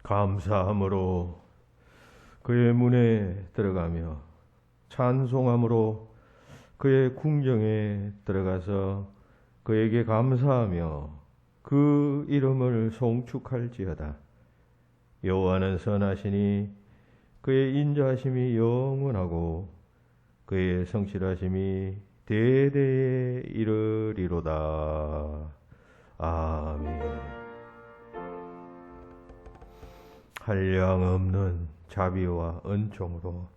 감사함으로 그의 문에 들어가며 찬송함으로 그의 궁정에 들어가서 그에게 감사하며 그 이름을 송축할지어다. 여호와는 선하시니 그의 인자하심이 영원하고 그의 성실하심이 대대에 이르리로다. 아멘. 한량없는 자비와 은총으로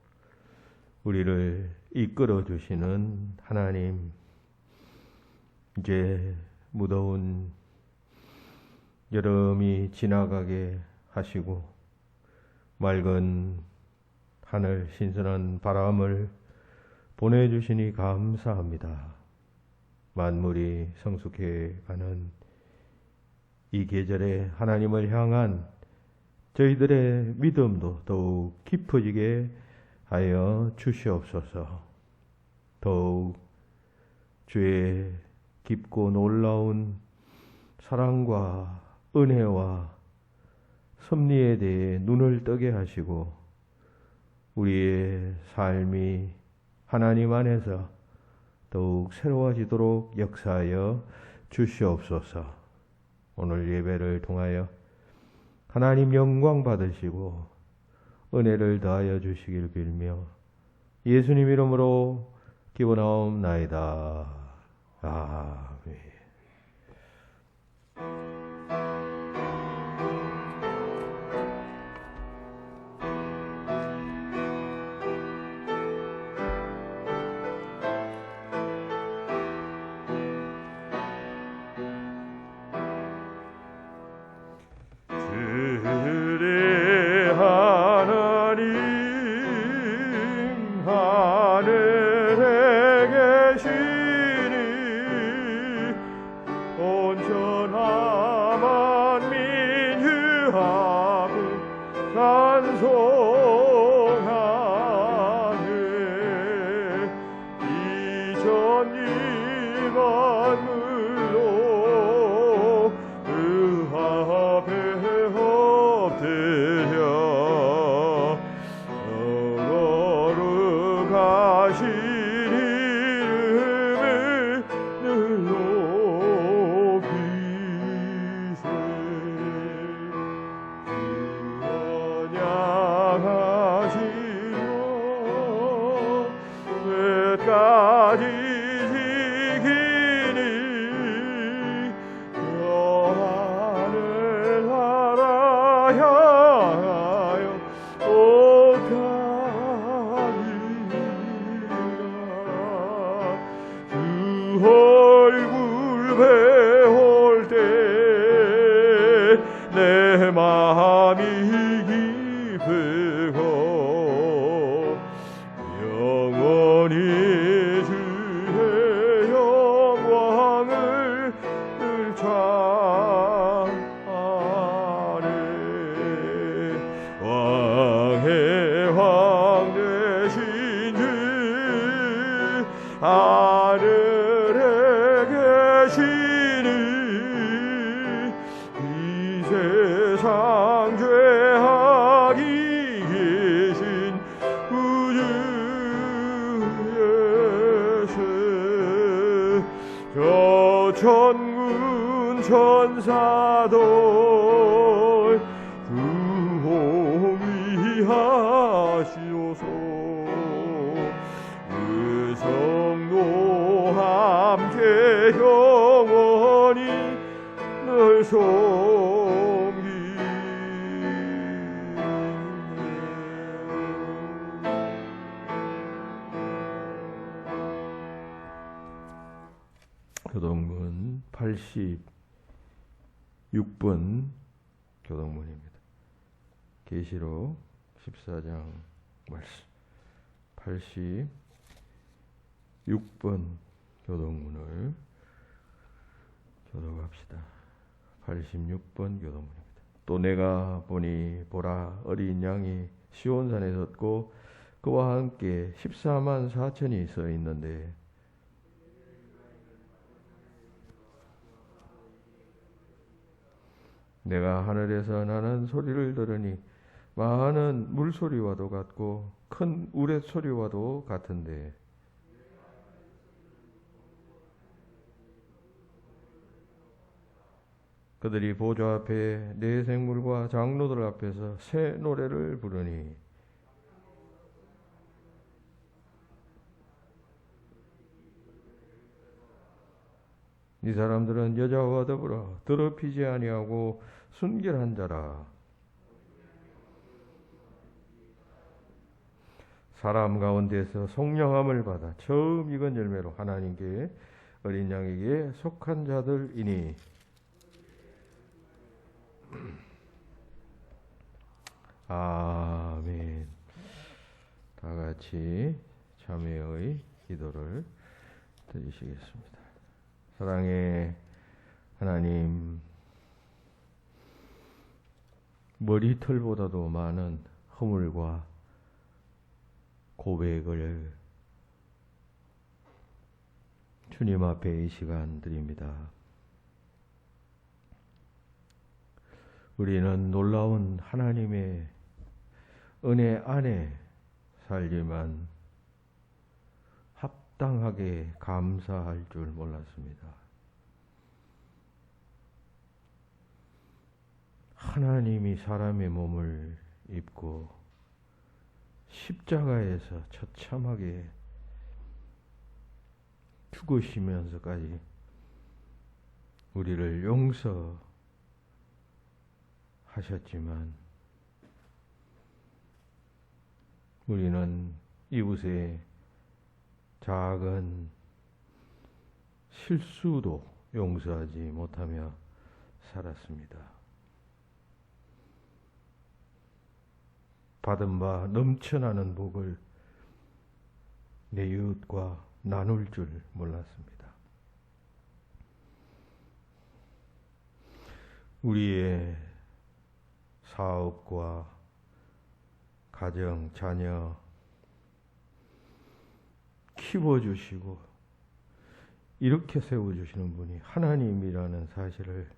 우리를 이끌어 주시는 하나님, 이제 무더운 여름이 지나가게 하시고 맑은 하늘 신선한 바람을 보내주시니 감사합니다. 만물이 성숙해가는 이 계절에 하나님을 향한 저희들의 믿음도 더욱 깊어지게 하여 주시옵소서. 더욱 주의 깊고 놀라운 사랑과 은혜와 섭리에 대해 눈을 뜨게 하시고 우리의 삶이 하나님 안에서 더욱 새로워지도록 역사하여 주시옵소서. 오늘 예배를 통하여 하나님 영광 받으시고 은혜를 더하여 주시길 빌며 예수님 이름으로 기원하옵나이다. 아멘. 천군 천사들 구호위하시옵소서. 그 성도 함께 영원히 늘 교동문 86번 교동문입니다. 계시록 14장 말씀 86번 교동문을 교독합시다. 86번 교동문입니다. 또 내가 보니 보라 어린 양이 시온산에 섰고 그와 함께 14만 4천이 서 있는데 내가 하늘에서 나는 소리를 들으니 많은 물소리와도 같고 큰 우레소리와도 같은데 그들이 보좌 앞에 네 생물과 장로들 앞에서 새 노래를 부르니 이 사람들은 여자와 더불어 더럽히지 아니하고 순결한 자라. 사람 가운데서 속량함을 받아 처음 익은 열매로 하나님께 어린 양에게 속한 자들이니. 아멘. 다 같이 참회의 기도를 드리시겠습니다. 사랑의 하나님, 머리털보다도 많은 허물과 고백을 주님 앞에 이 시간 드립니다. 우리는 놀라운 하나님의 은혜 안에 살지만 합당하게 감사할 줄 몰랐습니다. 하나님이 사람의 몸을 입고 십자가에서 처참하게 죽으시면서까지 우리를 용서하셨지만 우리는 이웃의 작은 실수도 용서하지 못하며 살았습니다. 받은 바 넘쳐나는 복을 내 이웃과 나눌 줄 몰랐습니다. 우리의 사업과 가정, 자녀 키워주시고 이렇게 세워주시는 분이 하나님이라는 사실을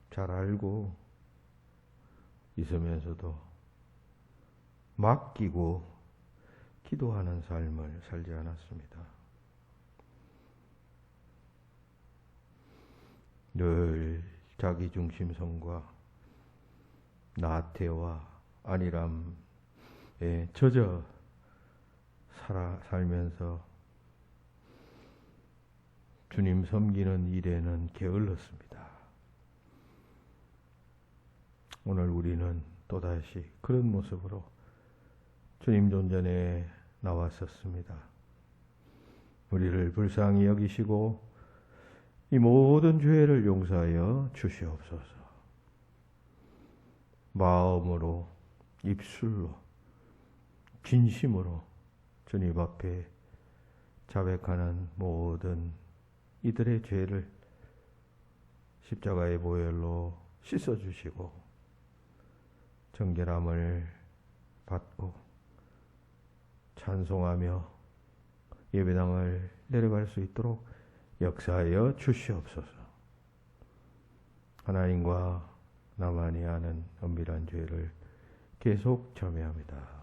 잘 알고 있으면서도 맡기고 기도하는 삶을 살지 않았습니다. 늘 자기중심성과 나태와 안일함에 젖어 살면서 주님 섬기는 일에는 게을렀습니다. 오늘 우리는 또다시 그런 모습으로 주님 존전에 나왔었습니다. 우리를 불쌍히 여기시고 이 모든 죄를 용서하여 주시옵소서. 마음으로, 입술로, 진심으로 주님 앞에 자백하는 모든 이들의 죄를 십자가의 보혈로 씻어주시고 정결함을 받고 찬송하며 예배당을 내려갈 수 있도록 역사하여 주시옵소서. 하나님과 나만이 아는 엄밀한 죄를 계속 참회합니다.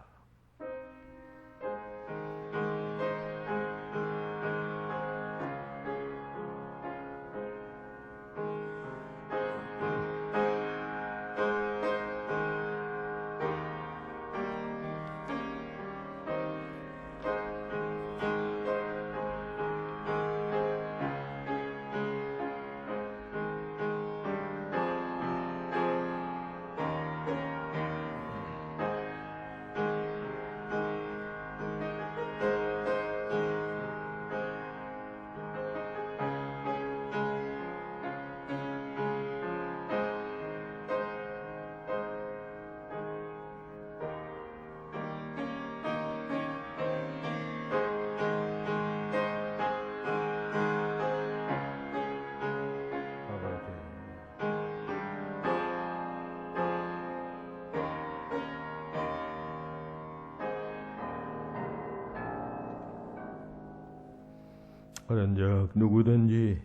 그런즉 누구든지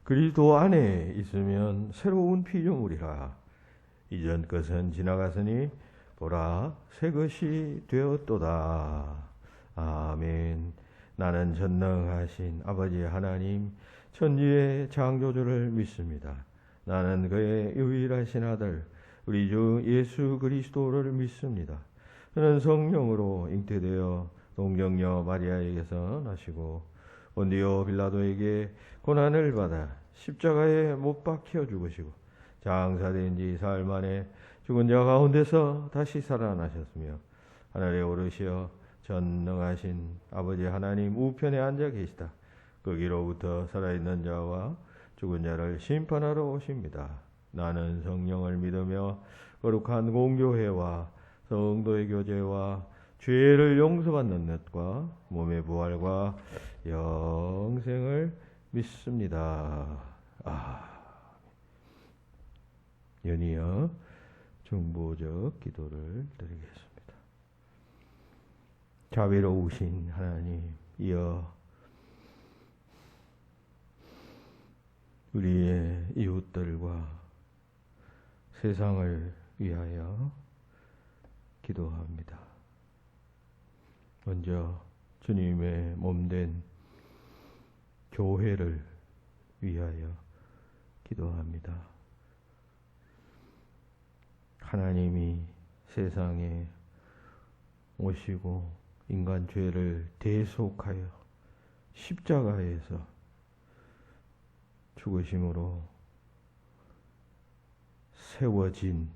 그리스도 안에 있으면 새로운 피조물이라. 이전 것은 지나갔으니 보라 새 것이 되었도다. 아멘. 나는 전능하신 아버지 하나님 천지의 창조주를 믿습니다. 나는 그의 유일하신 아들 우리 주 예수 그리스도를 믿습니다. 그는 성령으로 잉태되어 동정녀 마리아에게서 나시고 본디오 빌라도에게 고난을 받아 십자가에 못 박혀 죽으시고 장사된 지 사흘 만에 죽은 자 가운데서 다시 살아나셨으며 하늘에 오르시어 전능하신 아버지 하나님 우편에 앉아 계시다. 거기로부터 살아있는 자와 죽은 자를 심판하러 오십니다. 나는 성령을 믿으며 거룩한 공교회와 성도의 교제와 죄를 용서받는 것과 몸의 부활과 영생을 믿습니다. 연이어 중보적 기도를 드리겠습니다. 자비로우신 하나님, 이어 우리의 이웃들과 세상을 위하여 기도합니다. 먼저 주님의 몸된 교회를 위하여 기도합니다. 하나님이 세상에 오시고 인간 죄를 대속하여 십자가에서 죽으심으로 세워진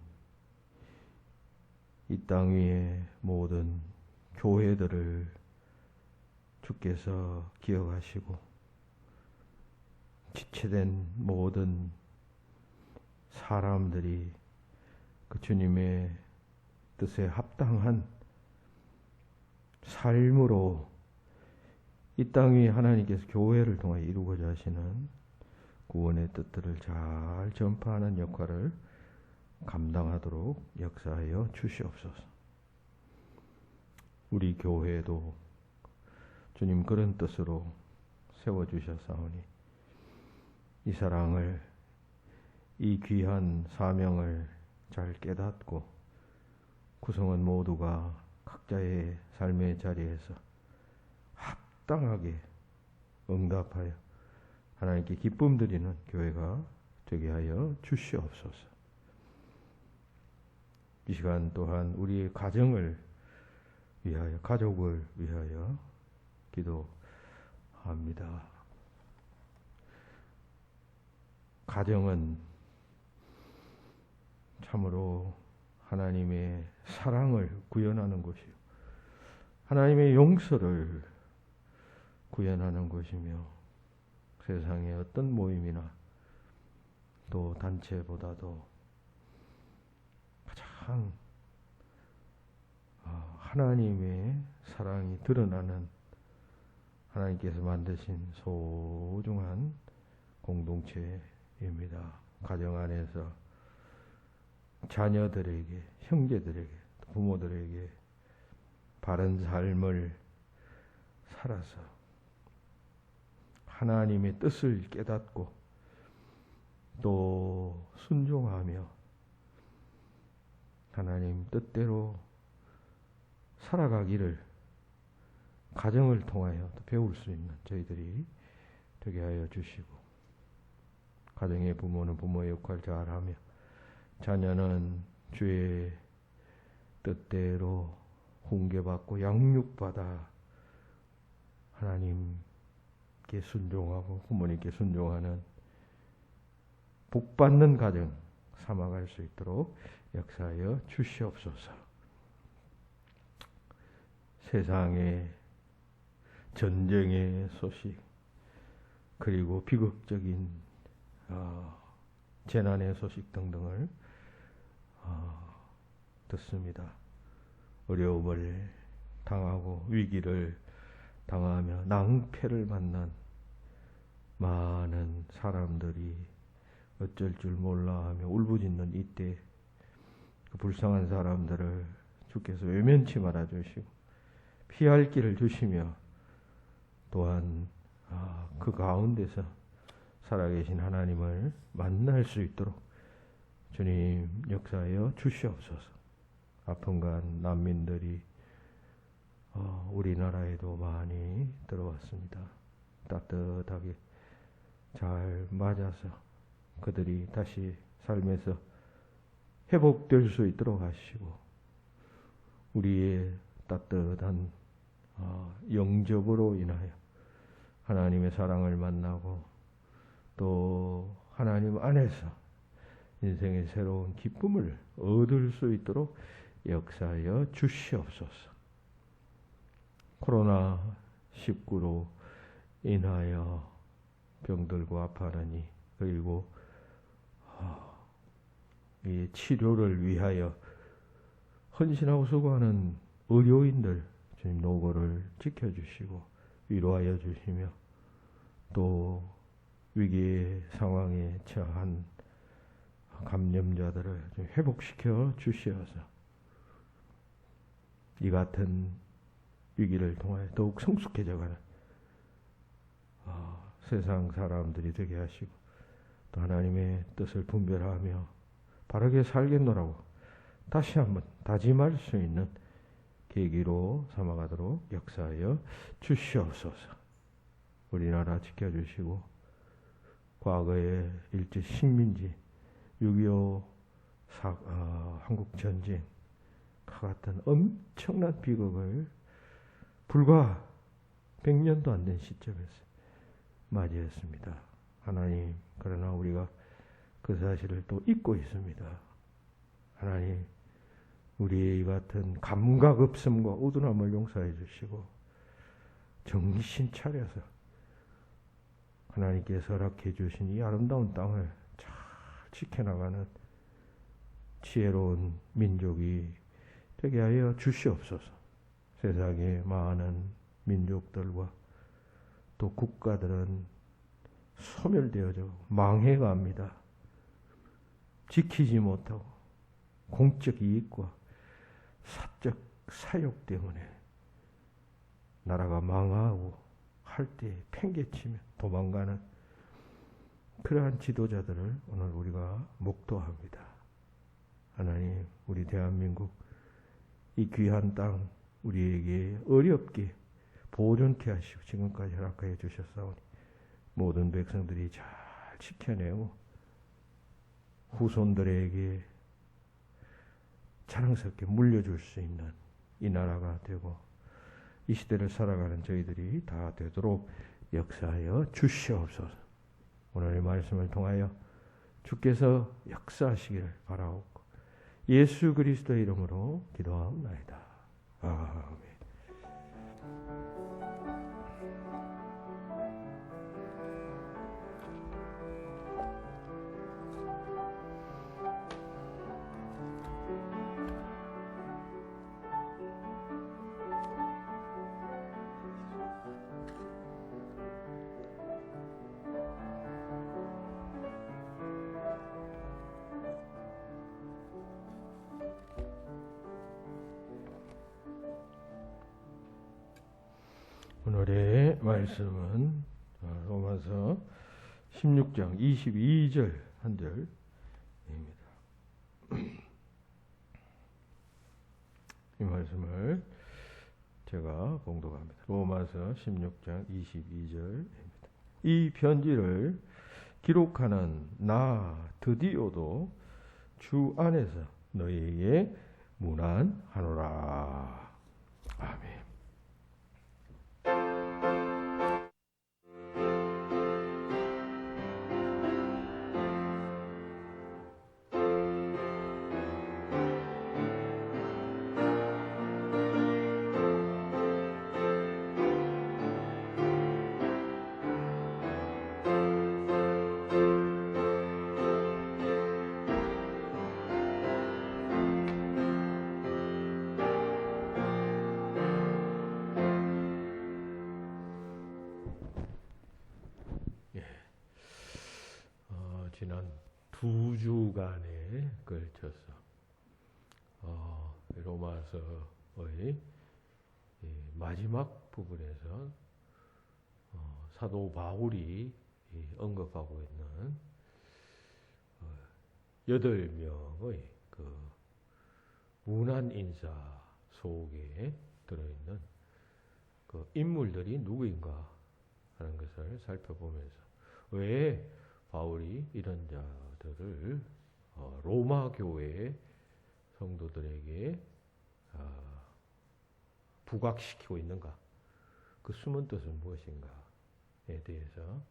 이 땅 위의 모든 교회들을 주께서 기억하시고 지체된 모든 사람들이 그 주님의 뜻에 합당한 삶으로 이 땅 위에 하나님께서 교회를 통해 이루고자 하시는 구원의 뜻들을 잘 전파하는 역할을 감당하도록 역사하여 주시옵소서. 우리 교회도 주님 그런 뜻으로 세워주셨사오니 이 사랑을, 이 귀한 사명을 잘 깨닫고 구성원 모두가 각자의 삶의 자리에서 합당하게 응답하여 하나님께 기쁨 드리는 교회가 되게 하여 주시옵소서. 이 시간 또한 우리의 가정을 위하여, 가족을 위하여 기도합니다. 가정은 참으로 하나님의 사랑을 구현하는 것이요, 하나님의 용서를 구현하는 것이며, 세상의 어떤 모임이나 또 단체보다도 가장 하나님의 사랑이 드러나는, 하나님께서 만드신 소중한 공동체입니다. 가정 안에서 자녀들에게, 형제들에게, 부모들에게 바른 삶을 살아서 하나님의 뜻을 깨닫고 또 순종하며 하나님 뜻대로 살아가기를 가정을 통하여 배울 수 있는 저희들이 되게 하여 주시고, 가정의 부모는 부모의 역할을 잘하며 자녀는 주의 뜻대로 훈계받고 양육받아 하나님께 순종하고 부모님께 순종하는 복받는 가정 삼아갈 수 있도록 역사하여 주시옵소서. 세상의 전쟁의 소식, 그리고 비극적인 재난의 소식 등등을 듣습니다. 어려움을 당하고 위기를 당하며 낭패를 만난 많은 사람들이 어쩔 줄 몰라 하며 울부짖는 이때 그 불쌍한 사람들을 주께서 외면치 말아 주시고 피할 길을 주시며, 또한 그 가운데서 살아계신 하나님을 만날 수 있도록 주님 역사하여 주시옵소서. 아픔간 난민들이 우리나라에도 많이 들어왔습니다. 따뜻하게 잘 맞아서 그들이 다시 삶에서 회복될 수 있도록 하시고 우리의 따뜻한 영접으로 인하여 하나님의 사랑을 만나고 또 하나님 안에서 인생의 새로운 기쁨을 얻을 수 있도록 역사하여 주시옵소서. 코로나19로 인하여 병들고 아파하니 그리고 이 치료를 위하여 헌신하고 수고하는 의료인들 주님 노고를 지켜주시고 위로하여 주시며 또 위기의 상황에 처한 감염자들을 좀 회복시켜 주시어서 이 같은 위기를 통하여 더욱 성숙해져가는 세상 사람들이 되게 하시고 또 하나님의 뜻을 분별하며 바르게 살겠노라고 다시 한번 다짐할 수 있는 계기로 삼아가도록 역사하여 주시옵소서. 우리나라 지켜주시고 과거의 일제 식민지 6.25 한국전쟁 같은 엄청난 비극을 불과 100년도 안 된 시점에서 맞이했습니다. 하나님, 그러나 우리가 그 사실을 또 잊고 있습니다. 하나님, 우리의 이 같은 감각 없음과 우둔함을 용서해 주시고 정신 차려서 하나님께서 허락해 주신 이 아름다운 땅을 잘 지켜나가는 지혜로운 민족이 되게 하여 주시옵소서. 세상의 많은 민족들과 또 국가들은 소멸되어져 망해갑니다. 지키지 못하고 공적 이익과 사적 사욕 때문에 나라가 망하고 할 때 팽개치며 도망가는 그러한 지도자들을 오늘 우리가 목도합니다. 하나님, 우리 대한민국 이 귀한 땅 우리에게 어렵게 보존케 하시고 지금까지 허락하여 주셨사오니 모든 백성들이 잘 지켜내고 후손들에게 자랑스럽게 물려줄 수 있는 이 나라가 되고 이 시대를 살아가는 저희들이 다 되도록 역사하여 주시옵소서. 오늘 말씀을 통하여 주께서 역사하시기를 바라옵고 예수 그리스도의 이름으로 기도하옵나이다. 아멘. 오늘의 말씀은 로마서 16장 22절 한 절입니다. 이 말씀을 제가 봉독합니다. 로마서 16장 22절입니다. 이 편지를 기록하는 나 드디어도 주 안에서 너희에게 문안하노라. 아멘. 지난 2주간에 걸쳐서 로마서의 마지막 부분에서 사도 바울이 언급하고 있는 8명의 그 문안 인사 속에 들어있는 그 인물들이 누구인가 하는 것을 살펴보면서 왜 바울이 이런 자들을 로마 교회 성도들에게 부각시키고 있는가, 그 숨은 뜻은 무엇인가에 대해서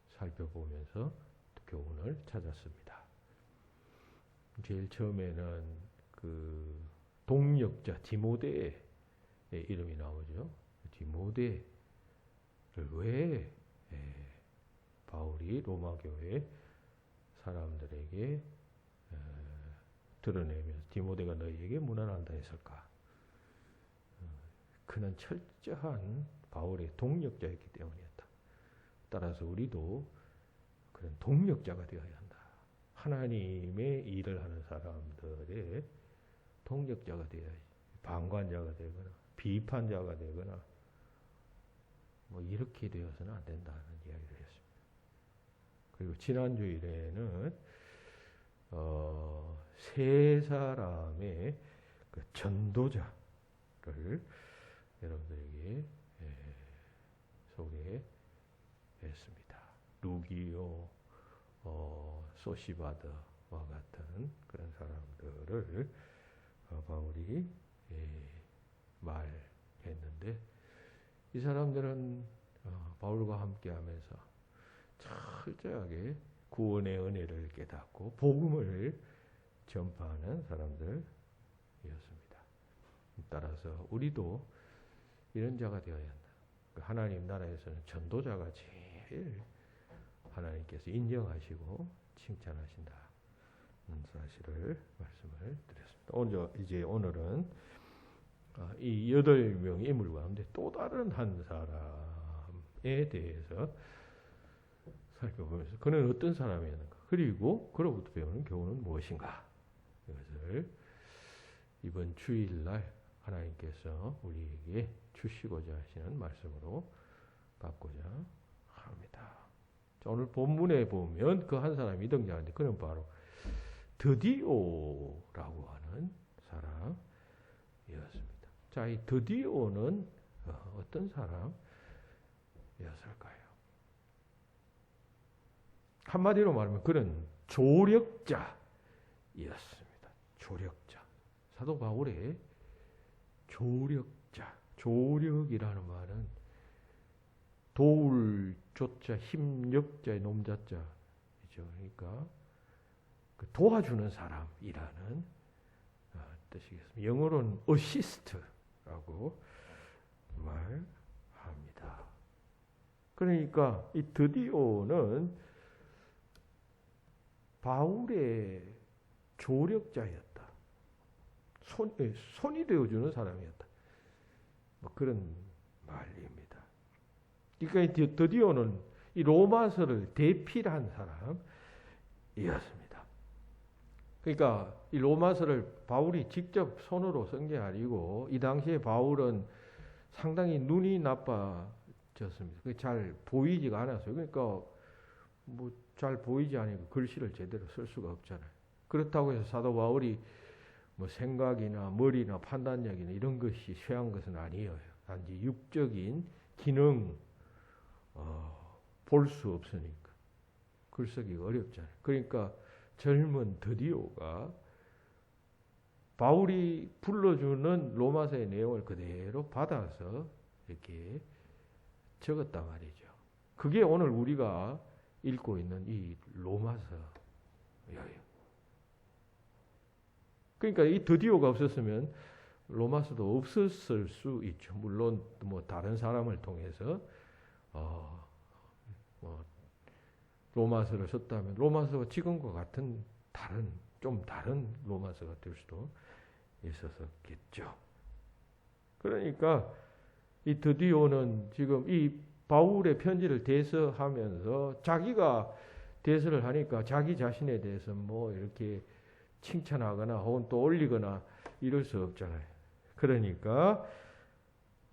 살펴보면서 교훈을 찾았습니다. 제일 처음에는 그 동역자 디모데의 이름이 나오죠. 디모데를 왜 바울이 로마 교회 사람들에게 드러내면서 디모데가 너희에게 문안한다 했을까? 그는 철저한 바울의 동역자였기 때문이었다. 따라서 우리도 그런 동역자가 되어야 한다. 하나님의 일을 하는 사람들의 동역자가 되어야지. 방관자가 되거나 비판자가 되거나 뭐 이렇게 되어서는 안 된다는 이야기를 했습니다. 그리고 지난주일에는 세 사람의 그 전도자를 여러분들에게 소개했습니다. 루기오, 소시바드와 같은 그런 사람들을 바울이 말했는데, 이 사람들은 바울과 함께하면서 철저하게 구원의 은혜를 깨닫고 복음을 전파하는 사람들이었습니다. 따라서 우리도 이런 자가 되어야 한다. 하나님 나라에서는 전도자가 제일 하나님께서 인정하시고 칭찬하신다. 사실을 말씀을 드렸습니다. 오늘은 이 8명의 인물 가운데 또 다른 한 사람에 대해서 살펴보면서 그는 어떤 사람이었는가, 그리고 그로부터 배우는 교훈은 무엇인가, 이것을 이번 주일날 하나님께서 우리에게 주시고자 하시는 말씀으로 받고자 합니다. 자, 오늘 본문에 보면 그 한 사람이 등장하는데 그는 바로 드디오라고 하는 사람이었습니다. 자, 이 드디오는 어떤 사람이었을까요? 한마디로 말하면 그는 조력자였습니다. 조력자. 사도 바울의 조력자. 조력이라는 말은 도울 조자 힘력자의 놈자자이죠. 그러니까 그 도와주는 사람이라는 뜻이겠습니다. 영어로는 어시스트라고 말합니다. 그러니까 이 드디오는 바울의 조력자였다. 손이 되어주는 사람이었다. 뭐 그런 말입니다. 그러니까 드디어는 이 로마서를 대필한 사람이었습니다. 그러니까 이 로마서를 바울이 직접 손으로 쓴 게 아니고, 이 당시에 바울은 상당히 눈이 나빠졌습니다. 잘 보이지가 않았어요. 그러니까 뭐 잘 보이지 않으니까 글씨를 제대로 쓸 수가 없잖아요. 그렇다고 해서 사도 바울이 뭐 생각이나 머리나 판단력이나 이런 것이 쇠한 것은 아니에요. 단지 육적인 기능 볼 수 없으니까 글쓰기가 어렵잖아요. 그러니까 젊은 드디오가 바울이 불러주는 로마서의 내용을 그대로 받아서 이렇게 적었단 말이죠. 그게 오늘 우리가 읽고 있는 이 로마서예요. 그러니까 이 드디오가 없었으면 로마서도 없었을 수 있죠. 물론 뭐 다른 사람을 통해서 뭐 로마서를 썼다면 로마서가 지금과 같은 좀 다른 로마서가 될 수도 있었겠죠. 그러니까 이 드디오는 지금 이 바울의 편지를 대서하면서 자기가 대서를 하니까 자기 자신에 대해서 뭐 이렇게 칭찬하거나 혹은 또 올리거나 이럴 수 없잖아요. 그러니까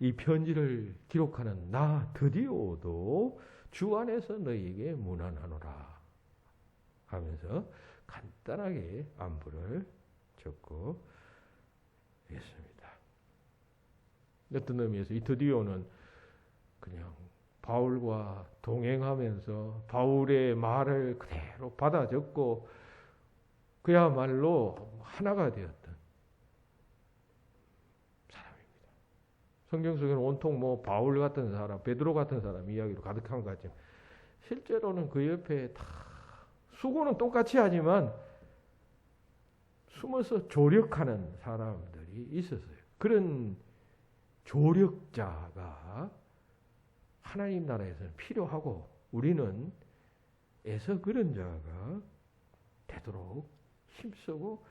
이 편지를 기록하는 나 드디오도 주 안에서 너희에게 무난하노라 하면서 간단하게 안부를 적고 있습니다. 어떤 의미에서 이 드디어는 그냥 바울과 동행하면서 바울의 말을 그대로 받아 적고 그야말로 하나가 되었던 사람입니다. 성경 속에는 온통 뭐 바울 같은 사람, 베드로 같은 사람 이야기로 가득한 것 같지만 실제로는 그 옆에 다 수고는 똑같이 하지만 숨어서 조력하는 사람들이 있었어요. 그런 조력자가 하나님 나라에서는 필요하고 우리는 애서 그런 자가 되도록 힘쓰고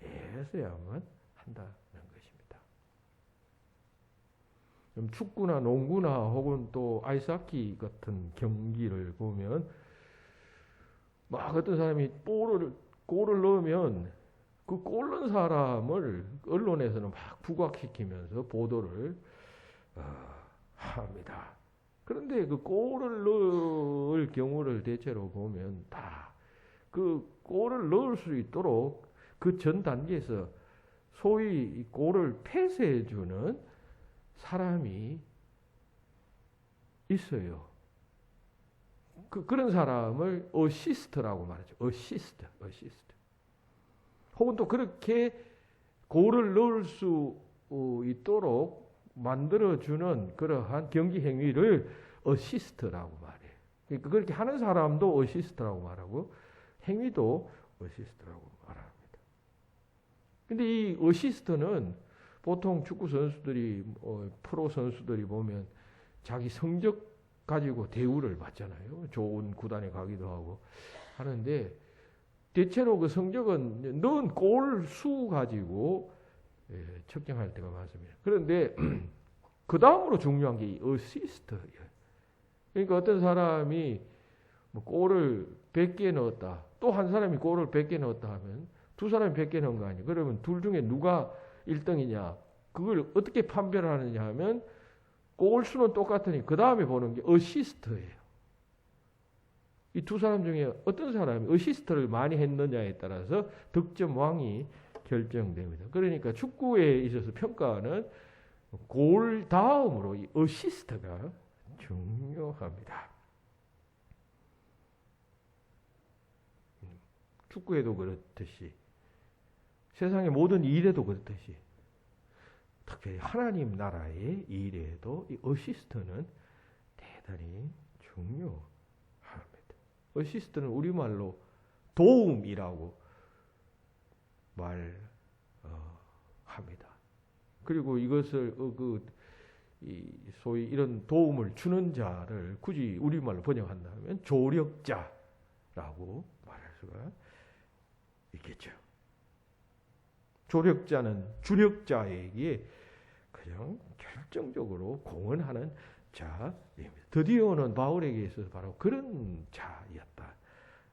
애써야만 한다는 것입니다. 축구나 농구나 혹은 또 아이스하키 같은 경기를 보면 막 어떤 사람이 골을 넣으면 그 골 넣은 사람을 언론에서는 막 부각시키면서 보도를 합니다. 그런데 그 골을 넣을 경우를 대체로 보면 다 그 골을 넣을 수 있도록 그 전 단계에서 소위 골을 패스해주는 사람이 있어요. 그런 사람을 어시스트라고 말하죠. 어시스트. 혹은 또 그렇게 골을 넣을 수 있도록 만들어주는 그러한 경기 행위를 어시스트라고 말해요. 그러니까 그렇게 하는 사람도 어시스트라고 말하고 행위도 어시스트라고 말합니다. 근데 이 어시스트는 보통 축구 선수들이 프로 선수들이 보면 자기 성적 가지고 대우를 받잖아요. 좋은 구단에 가기도 하고 하는데 대체로 그 성적은 넣은 골 수 가지고 측정할 때가 많습니다. 그런데 그 다음으로 중요한 게 어시스트예요. 그러니까 어떤 사람이 뭐 골을 100개 넣었다. 또 한 사람이 골을 100개 넣었다 하면 두 사람이 100개 넣은 거 아니에요. 그러면 둘 중에 누가 1등이냐. 그걸 어떻게 판별을 하느냐 하면 골 수는 똑같으니 그 다음에 보는 게 어시스트예요. 이 두 사람 중에 어떤 사람이 어시스트를 많이 했느냐에 따라서 득점왕이 결정됩니다. 그러니까 축구에 있어서 평가는 골 다음으로 이 어시스트가 중요합니다. 축구에도 그렇듯이 세상의 모든 일에도 그렇듯이 특별히 하나님 나라의 일에도 이 어시스트는 대단히 중요합니다. 어시스트는 우리말로 도움이라고 말합니다. 그리고 이것을 소위 이런 도움을 주는 자를 굳이 우리말로 번역한다면 조력자라고 말할 수가 있겠죠. 조력자는 주력자에게 그냥 결정적으로 공헌하는 자입니다. 드디어는 바울에게 있어서 바로 그런 자였다는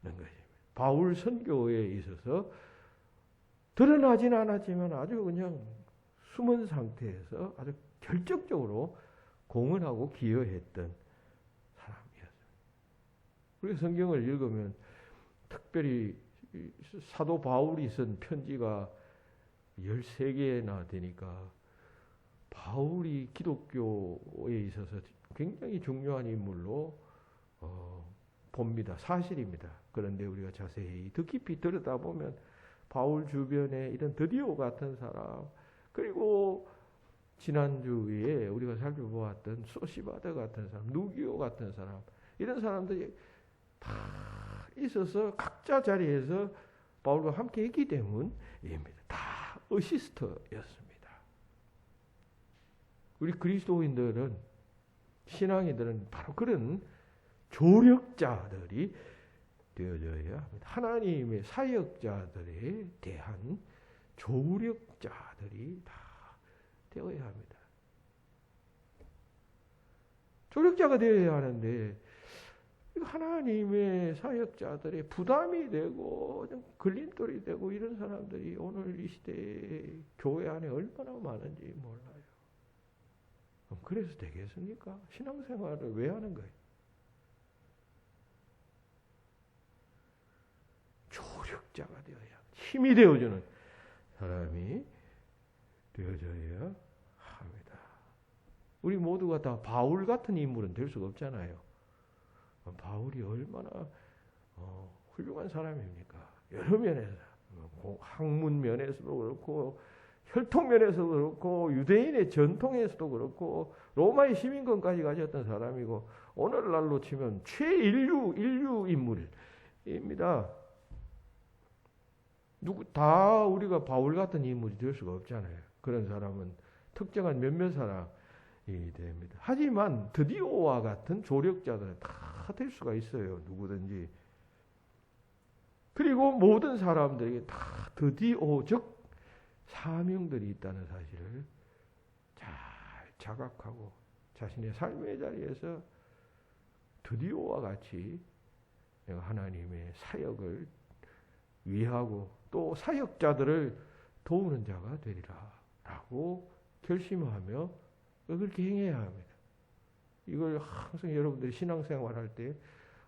것입니다. 바울 선교에 있어서 드러나지는 않았지만 아주 그냥 숨은 상태에서 아주 결정적으로 공헌하고 기여했던 사람이었습니다. 우리 성경을 읽으면 특별히 사도 바울이 쓴 편지가 13개나 되니까 바울이 기독교에 있어서 굉장히 중요한 인물로 봅니다. 사실입니다. 그런데 우리가 자세히 더 깊이 들여다보면 바울 주변에 이런 드디오 같은 사람 그리고 지난주에 우리가 살펴보았던 소시바드 같은 사람, 누기오 같은 사람 이런 사람들이 다 있어서 각자 자리에서 바울과 함께 했기 때문입니다. 다 어시스트였습니다. 우리 그리스도인들은 신앙인들은 바로 그런 조력자들이 되어져야 합니다. 하나님의 사역자들에 대한 조력자들이 다 되어야 합니다. 조력자가 되어야 하는데 하나님의 사역자들의 부담이 되고 걸림돌이 되고 이런 사람들이 오늘 이 시대에 교회 안에 얼마나 많은지 몰라요. 그래서 되겠습니까? 신앙생활을 왜 하는 거예요? 조력자가 되어야 힘이 되어주는 사람이 되어져야 합니다. 우리 모두가 다 바울 같은 인물은 될 수가 없잖아요. 바울이 얼마나 훌륭한 사람입니까? 여러 면에서 학문 면에서도 그렇고 혈통 면에서도 그렇고 유대인의 전통에서도 그렇고 로마의 시민권까지 가졌던 사람이고 오늘날로 치면 최인류 인물입니다. 다 우리가 바울 같은 인물이 될 수가 없잖아요. 그런 사람은 특정한 몇몇 사람이 됩니다. 하지만 드디오와 같은 조력자들은 다 될 수가 있어요. 누구든지. 그리고 모든 사람들에게 다 드디오적 사명들이 있다는 사실을 잘 자각하고 자신의 삶의 자리에서 드디오와 같이 내가 하나님의 사역을 위하고 또 사역자들을 도우는 자가 되리라 라고 결심하며 그렇게 행해야 합니다. 이걸 항상 여러분들이 신앙생활 할 때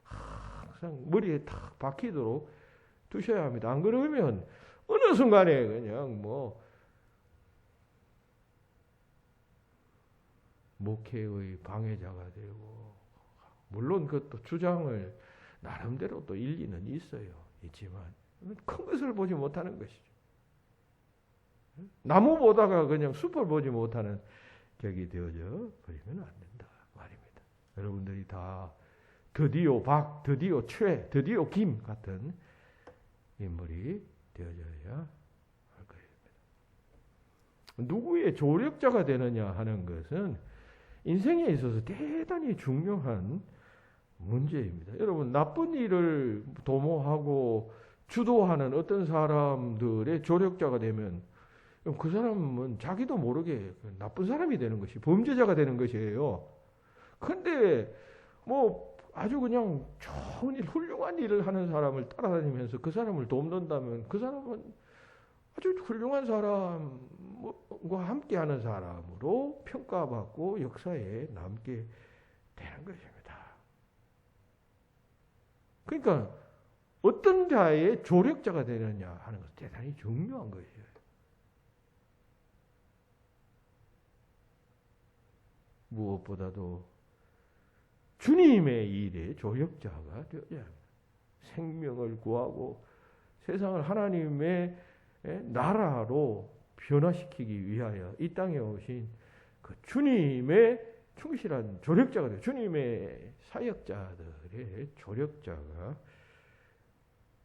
항상 머리에 탁 박히도록 두셔야 합니다. 안 그러면 어느 순간에 그냥 목회의 방해자가 되고, 물론 그것도 주장을 나름대로 또 일리는 있지만 큰 것을 보지 못하는 것이죠. 나무 보다가 그냥 숲을 보지 못하는 격이 되어져 버리면 안 된다 말입니다. 여러분들이 다 드디어 박, 드디어 최, 드디어 김 같은 인물이 되어져야 할 것입니다. 누구의 조력자가 되느냐 하는 것은 인생에 있어서 대단히 중요한 문제입니다. 여러분, 나쁜 일을 도모하고 주도하는 어떤 사람들의 조력자가 되면 그 사람은 자기도 모르게 나쁜 사람이 되는 것이, 범죄자가 되는 것이에요. 근데 아주 그냥 좋은 일, 훌륭한 일을 하는 사람을 따라다니면서 그 사람을 돕는다면 그 사람은 아주 훌륭한 사람과 함께하는 사람으로 평가받고 역사에 남게 되는 것입니다. 그러니까 어떤 자의 조력자가 되느냐 하는 것은 대단히 중요한 것이에요. 무엇보다도 주님의 일에 조력자가 되어야 합니다. 생명을 구하고 세상을 하나님의 나라로 변화시키기 위하여 이 땅에 오신 그 주님의 충실한 조력자가 되어, 주님의 사역자들의 조력자가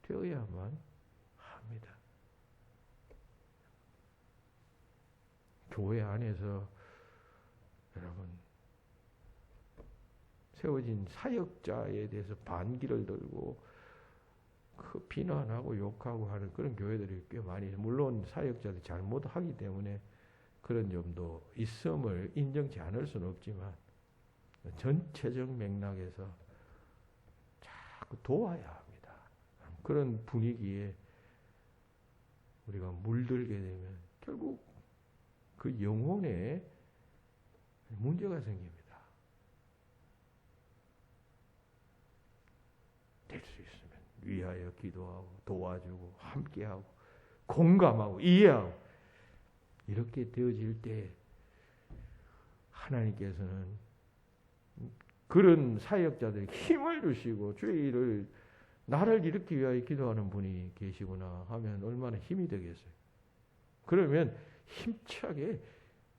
되어야만 합니다. 교회 안에서 여러분 세워진 사역자에 대해서 반기를 들고 그 비난하고 욕하고 하는 그런 교회들이 꽤 많이 있어요. 물론 사역자들이 잘못하기 때문에 그런 점도 있음을 인정치 않을 수는 없지만 전체적 맥락에서 자꾸 도와야 합니다. 그런 분위기에 우리가 물들게 되면 결국 그 영혼에 문제가 생깁니다. 될 수 있으면 위하여 기도하고 도와주고 함께하고 공감하고 이해하고 이렇게 되어질 때 하나님께서는 그런 사역자들에게 힘을 주시고 주의를 나를 일으키기 위하여 기도하는 분이 계시구나 하면 얼마나 힘이 되겠어요. 그러면 힘차게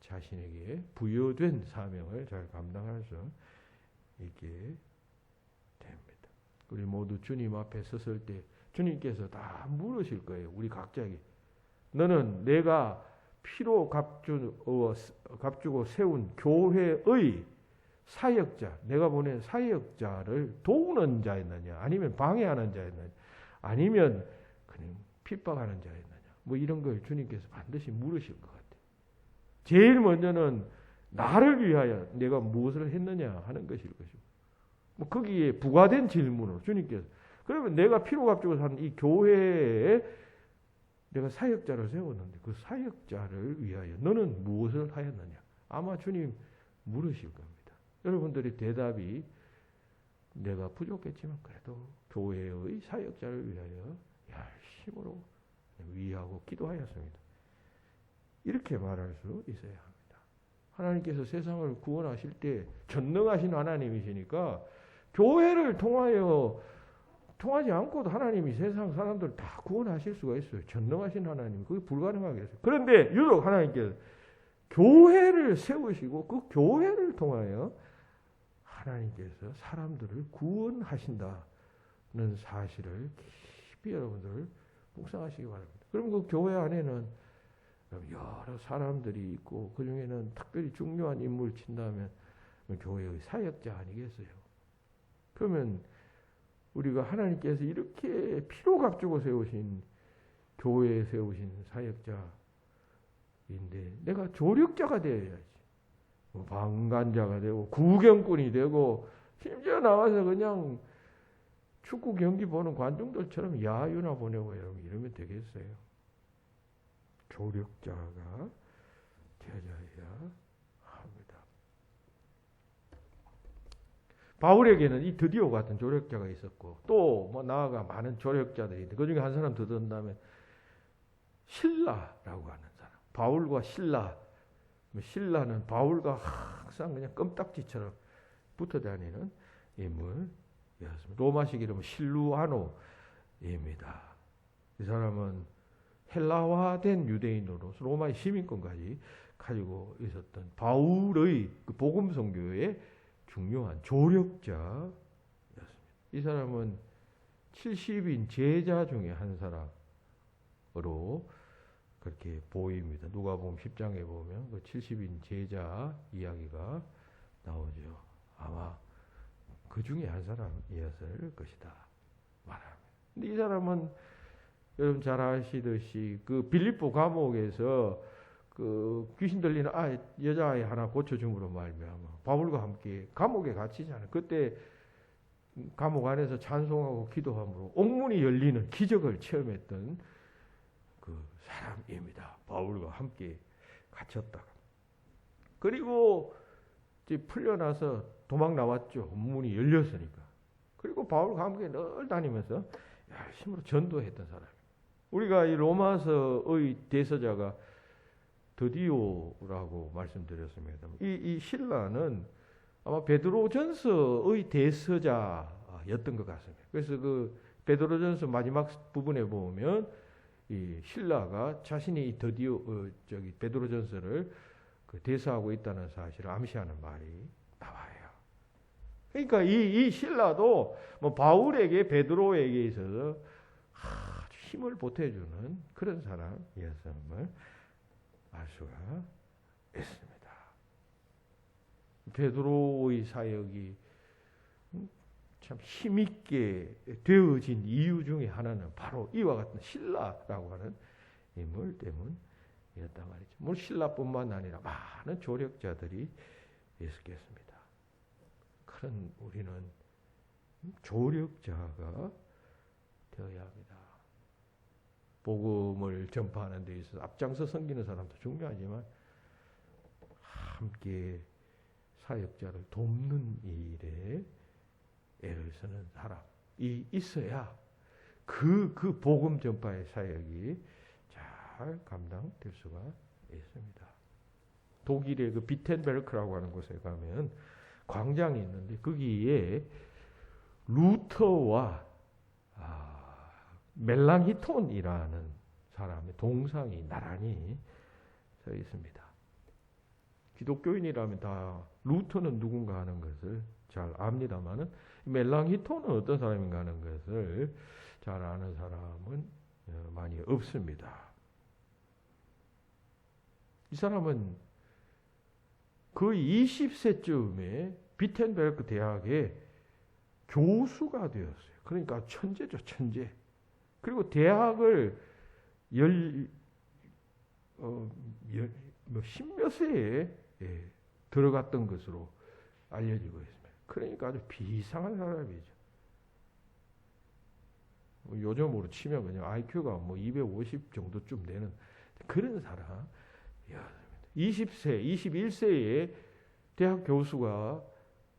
자신에게 부여된 사명을 잘 감당할 수 있게 됩니다. 우리 모두 주님 앞에 섰을 때 주님께서 다 물으실 거예요. 우리 각자에게. 너는 내가 피로 값주고 세운 교회의 사역자, 내가 보낸 사역자를 도우는 자였느냐, 아니면 방해하는 자였느냐, 아니면 그냥 핍박하는 자였느냐, 이런 걸 주님께서 반드시 물으실 것 같아요. 제일 먼저는 나를 위하여 내가 무엇을 했느냐 하는 것일 것이고, 거기에 부과된 질문으로 주님께서, 그러면 내가 피로 값주고 사는 이 교회에 내가 사역자를 세웠는데 그 사역자를 위하여 너는 무엇을 하였느냐? 아마 주님 물으실 겁니다. 여러분들의 대답이 내가 부족했지만 그래도 교회의 사역자를 위하여 열심으로 위하고 기도하였습니다. 이렇게 말할 수 있어야 합니다. 하나님께서 세상을 구원하실 때 전능하신 하나님이시니까 교회를 통하지 않고도 하나님이 세상 사람들을 다 구원하실 수가 있어요. 전능하신 하나님, 그게 불가능하겠어요. 그런데 유독 하나님께서 교회를 세우시고 그 교회를 통하여 하나님께서 사람들을 구원하신다는 사실을 깊이 여러분들 묵상하시기 바랍니다. 그럼 그 교회 안에는 여러 사람들이 있고 그 중에는 특별히 중요한 인물을 친다면 교회의 사역자 아니겠어요? 그러면 우리가 하나님께서 이렇게 피로 값주고 세우신 교회에 세우신 사역자인데 내가 조력자가 되어야지. 방관자가 되고 구경꾼이 되고 심지어 나와서 그냥 축구 경기 보는 관중들처럼 야유나 보내고 이러면 되겠어요. 조력자가 되어야 합니다. 바울에게는 이 드디어 같은 조력자가 있었고 또 뭐 나아가 많은 조력자들이 있는데 그 중에 한 사람 더 든다면 실라라고 하는 사람. 바울과 실라. 실라는 바울과 항상 그냥 껌딱지처럼 붙어 다니는 인물이었습니다. 로마식 이름은 실루아노입니다. 이 사람은 헬라화된 유대인으로서 로마의 시민권까지 가지고 있었던 바울의 그 복음 선교의 중요한 조력자였습니다. 이 사람은 70인 제자 중에 한 사람으로 그렇게 보입니다. 누가복음 10장에 보면 그 70인 제자 이야기가 나오죠. 아마 그 중에 한 사람이었을 것이다 말합니다. 근데 이 사람은 여러분 잘 아시듯이 그 빌립보 감옥에서 그 귀신 들리는 여자아이 하나 고쳐줌으로 말미암아 바울과 함께 감옥에 갇히잖아요. 그때 감옥 안에서 찬송하고 기도함으로 옥문이 열리는 기적을 체험했던 그 사람입니다. 바울과 함께 갇혔다가 그리고 이제 풀려나서 도망 나왔죠. 문이 열렸으니까. 그리고 바울과 함께 늘 다니면서 열심으로 전도했던 사람. 우리가 이 로마서의 대서자가 드디오라고 말씀드렸습니다. 이 실라는 아마 베드로전서의 대서자였던 것 같습니다. 그래서 그 베드로전서 마지막 부분에 보면 이 실라가 자신이 이 베드로전서를 그 대서하고 있다는 사실을 암시하는 말이 나와요. 그러니까 이 실라도 뭐 바울에게 베드로에게 있어서 아주 힘을 보태주는 그런 사람이었음을 알 수가 있습니다. 베드로의 사역이 참 힘있게 되어진 이유 중에 하나는 바로 이와 같은 실라라고 하는 인물 때문이었단 말이죠. 물론 실라뿐만 아니라 많은 조력자들이 있었겠습니다. 그런 우리는 조력자가 되어야 합니다. 복음을 전파하는 데 있어서 앞장서 섬기는 사람도 중요하지만 함께 사역자를 돕는 일에 애를 쓰는 사람이 있어야 그 복음 전파의 사역이 잘 감당될 수가 있습니다. 독일의 그 비텐베르크라고 하는 곳에 가면 광장이 있는데 거기에 루터와 멜랑히톤이라는 사람의 동상이 나란히 서 있습니다. 기독교인이라면 다 루터는 누군가 하는 것을 잘 압니다만은 멜랑히톤은 어떤 사람인가 하는 것을 잘 아는 사람은 많이 없습니다. 이 사람은 거의 20세쯤에 비텐베르크 대학의 교수가 되었어요. 그러니까 천재죠, 천재. 그리고 대학을 십몇 세에 들어갔던 것으로 알려지고 있습니다. 그러니까 아주 비상한 사람이죠. 요즘으로 치면 그냥 IQ가 250 정도쯤 되는 그런 사람이었습니다. 20세, 21세에 대학 교수가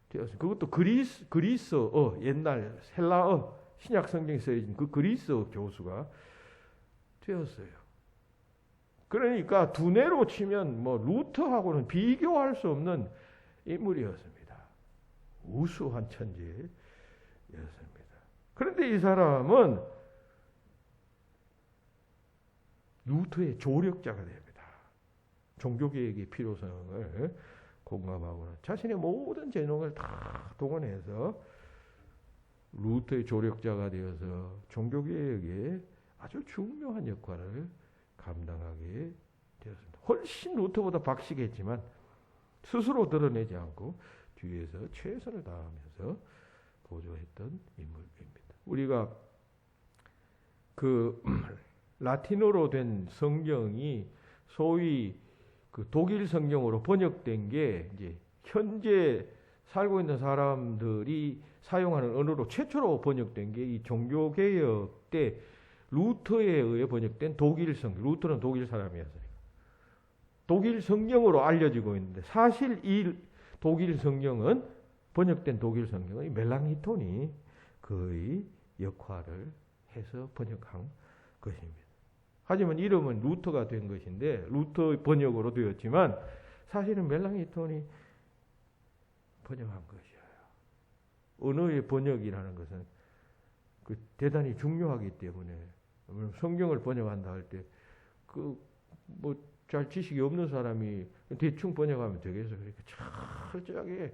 되었습니다. 그것도 그리스어, 옛날 헬라어 신약 성경에 쓰여진 그 그리스어 교수가 되었어요. 그러니까 두뇌로 치면 뭐 루터하고는 비교할 수 없는 인물이었습니다. 우수한 천재였습니다. 그런데 이 사람은 루터의 조력자가 됩니다. 종교개혁의 필요성을 공감하고는 자신의 모든 재능을 다 동원해서 루터의 조력자가 되어서 종교개혁에 아주 중요한 역할을 감당하게 되었습니다. 훨씬 루터보다 박식했지만 스스로 드러내지 않고 뒤에서 최선을 다하면서 보조했던 인물입니다. 우리가 그 라틴어로 된 성경이 소위 그 독일 성경으로 번역된 게 이제 현재 살고 있는 사람들이 사용하는 언어로 최초로 번역된 게 이 종교개혁 때 루터에 의해 번역된 독일 성경. 루터는 독일 사람이었으니까. 독일 성경으로 알려지고 있는데 사실 이 독일 성경은 번역된 독일 성경은 멜랑히톤이 거의 역할을 해서 번역한 것입니다. 하지만 이름은 루터가 된 것인데 루터 번역으로 되었지만 사실은 멜랑히톤이 번역한 것이에요. 언어의 번역이라는 것은 그 대단히 중요하기 때문에 성경을 번역한다 할 때 그 뭐 잘 지식이 없는 사람이 대충 번역하면 되겠어. 그러니까 철저하게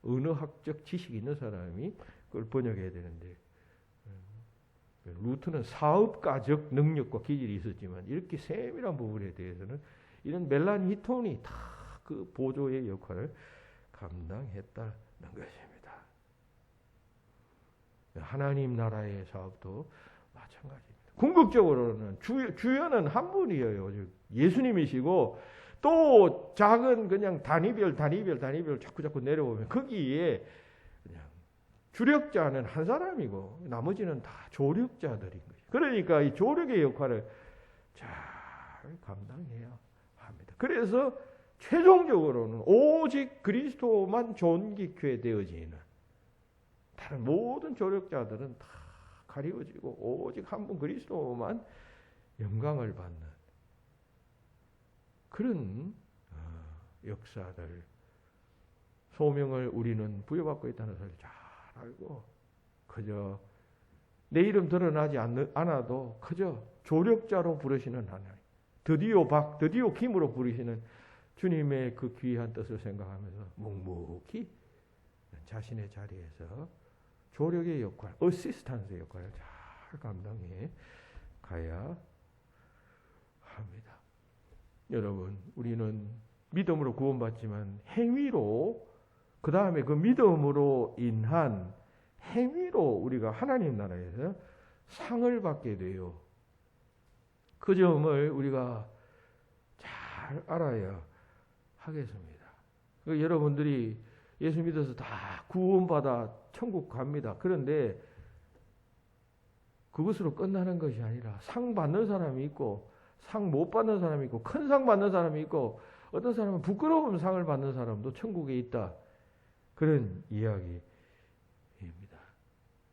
언어학적 지식이 있는 사람이 그걸 번역해야 되는데 루터는 사업가적 능력과 기질이 있었지만 이렇게 세밀한 부분에 대해서는 이런 멜랑히톤이 다 그 보조의 역할을 감당했다는 것입니다. 하나님 나라의 사업도 마찬가지입니다. 궁극적으로는 주연은 한 분이에요. 예수님이시고 또 작은 그냥 단위별 자꾸 내려오면 거기에 그냥 주력자는 한 사람이고 나머지는 다 조력자들인 거죠. 그러니까 이 조력의 역할을 잘 감당해야 합니다. 그래서 최종적으로는 오직 그리스도만 존귀케 되어지는 다른 모든 조력자들은 다 가리워지고 오직 한 분 그리스도만 영광을 받는 그런 역사를 소명을 우리는 부여받고 있다는 사실을 잘 알고 그저 내 이름 드러나지 않아도 그저 조력자로 부르시는 하나님 드디어 김으로 부르시는 주님의 그 귀한 뜻을 생각하면서 묵묵히 자신의 자리에서 조력의 역할, 어시스턴스의 역할을 잘 감당해 가야 합니다. 여러분, 우리는 믿음으로 구원받지만 행위로 그 다음에 그 믿음으로 인한 행위로 우리가 하나님 나라에서 상을 받게 돼요. 그 점을 우리가 잘 알아야 하겠습니다. 여러분들이 예수 믿어서 다 구원받아 천국 갑니다. 그런데 그것으로 끝나는 것이 아니라 상 받는 사람이 있고 상 못 받는 사람이 있고 큰 상 받는 사람이 있고 어떤 사람은 부끄러운 상을 받는 사람도 천국에 있다. 그런 이야기입니다.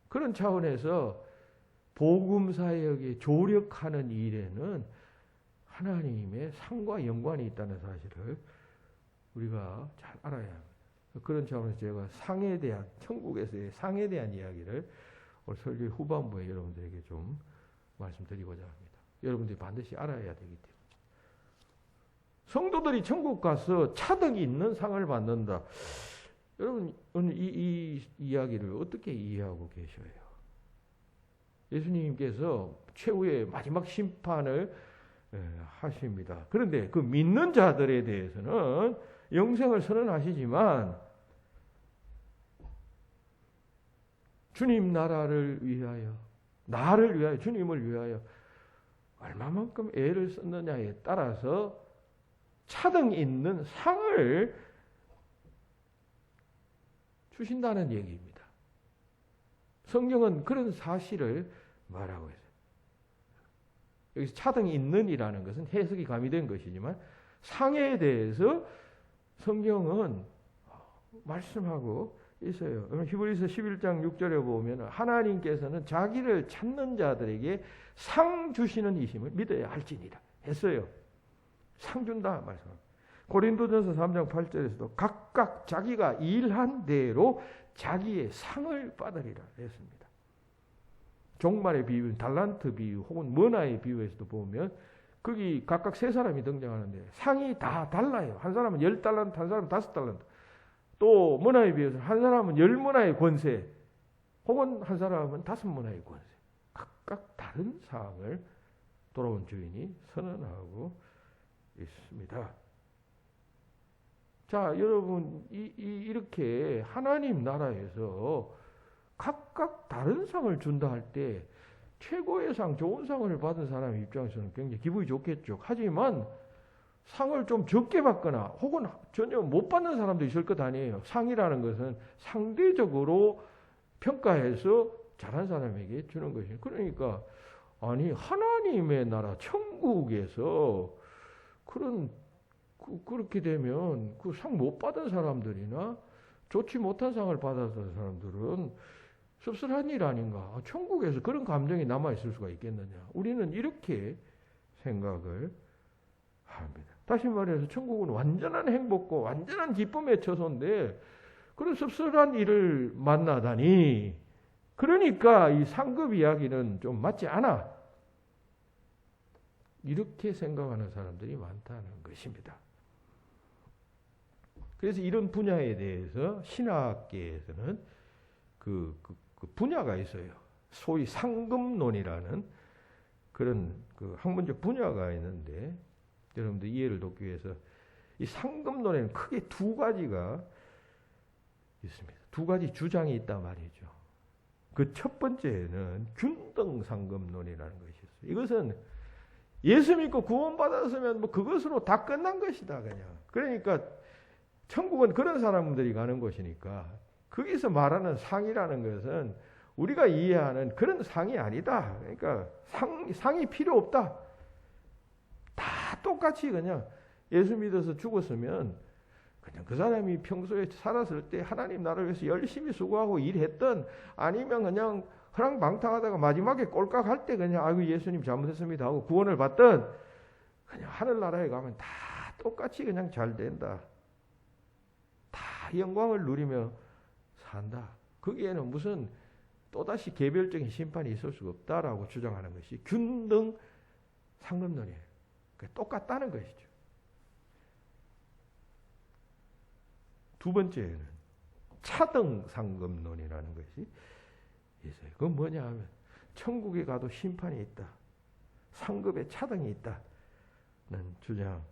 그런 차원에서 복음 사역에 조력하는 일에는 하나님의 상과 연관이 있다는 사실을 우리가 잘 알아야 합니다. 그런 차원에서 제가 상에 대한 천국에서의 상에 대한 이야기를 오늘 설교 후반부에 여러분들에게 좀 말씀드리고자 합니다. 여러분들이 반드시 알아야 되기 때문에 성도들이 천국 가서 차등이 있는 상을 받는다. 여러분 오늘 이 이야기를 어떻게 이해하고 계셔요? 예수님께서 최후의 마지막 심판을 하십니다. 그런데 그 믿는 자들에 대해서는 영생을 선언하시지만 주님 나라를 위하여 나를 위하여 주님을 위하여 얼마만큼 애를 썼느냐에 따라서 차등 있는 상을 주신다는 얘기입니다. 성경은 그런 사실을 말하고 있어요. 여기서 차등 있는이라는 것은 해석이 가미된 것이지만 상에 대해서 성경은 말씀하고 있어요. 히브리서 11장 6절에 보면 하나님께서는 자기를 찾는 자들에게 상 주시는 이심을 믿어야 할지니라 했어요. 상 준다 말씀합니다. 고린도전서 3장 8절에서도 각각 자기가 일한 대로 자기의 상을 받으리라 했습니다. 종말의 비유, 달란트 비유 혹은 머나의 비유에서도 보면 거기 각각 세 사람이 등장하는데 상이 다 달라요. 한 사람은 10달란트, 한 사람은 5달란트. 또 머나에 비해서 한 사람은 10문화의 권세 혹은 한 사람은 5문화의 권세. 각각 다른 상을 돌아온 주인이 선언하고 있습니다. 자, 여러분 이렇게 하나님 나라에서 각각 다른 상을 준다 할 때 최고의 상, 좋은 상을 받은 사람 입장에서는 굉장히 기분이 좋겠죠. 하지만 상을 좀 적게 받거나 혹은 전혀 못 받는 사람도 있을 것 아니에요. 상이라는 것은 상대적으로 평가해서 잘한 사람에게 주는 것이에요. 그러니까 아니 하나님의 나라 천국에서 그렇게 되면 그 상 못 받은 사람들이나 좋지 못한 상을 받았던 사람들은 씁쓸한 일 아닌가. 천국에서 그런 감정이 남아있을 수가 있겠느냐. 우리는 이렇게 생각을 합니다. 다시 말해서 천국은 완전한 행복과 완전한 기쁨의 처소인데 그런 씁쓸한 일을 만나다니 그러니까 이 상급 이야기는 좀 맞지 않아. 이렇게 생각하는 사람들이 많다는 것입니다. 그래서 이런 분야에 대해서 신학계에서는 그 분야가 있어요. 소위 상급론이라는 그런 그 학문적 분야가 있는데 여러분들 이해를 돕기 위해서 이 상급론에는 크게 두 가지가 있습니다. 두 가지 주장이 있단 말이죠. 그 첫 번째는 균등 상급론이라는 것이 있어요. 이것은 예수 믿고 구원받았으면 뭐 그것으로 다 끝난 것이다 그냥. 그러니까 천국은 그런 사람들이 가는 곳이니까 거기서 말하는 상이라는 것은 우리가 이해하는 그런 상이 아니다. 그러니까 상이 필요 없다. 다 똑같이 그냥 예수 믿어서 죽었으면 그냥 그 사람이 평소에 살았을 때 하나님 나라를 위해서 열심히 수고하고 일했던 아니면 그냥 허랑방탕하다가 마지막에 꼴깍할 때 그냥 아이고 예수님 잘못했습니다 하고 구원을 받던 그냥 하늘나라에 가면 다 똑같이 그냥 잘 된다. 다 영광을 누리며 산다. 거기에는 무슨 또다시 개별적인 심판이 있을 수가 없다라고 주장하는 것이 균등 상급론이에요. 똑같다는 것이죠. 두 번째는 차등 상급론이라는 것이 있어요. 그건 뭐냐 하면 천국에 가도 심판이 있다. 상급에 차등이 있다는 주장입니다.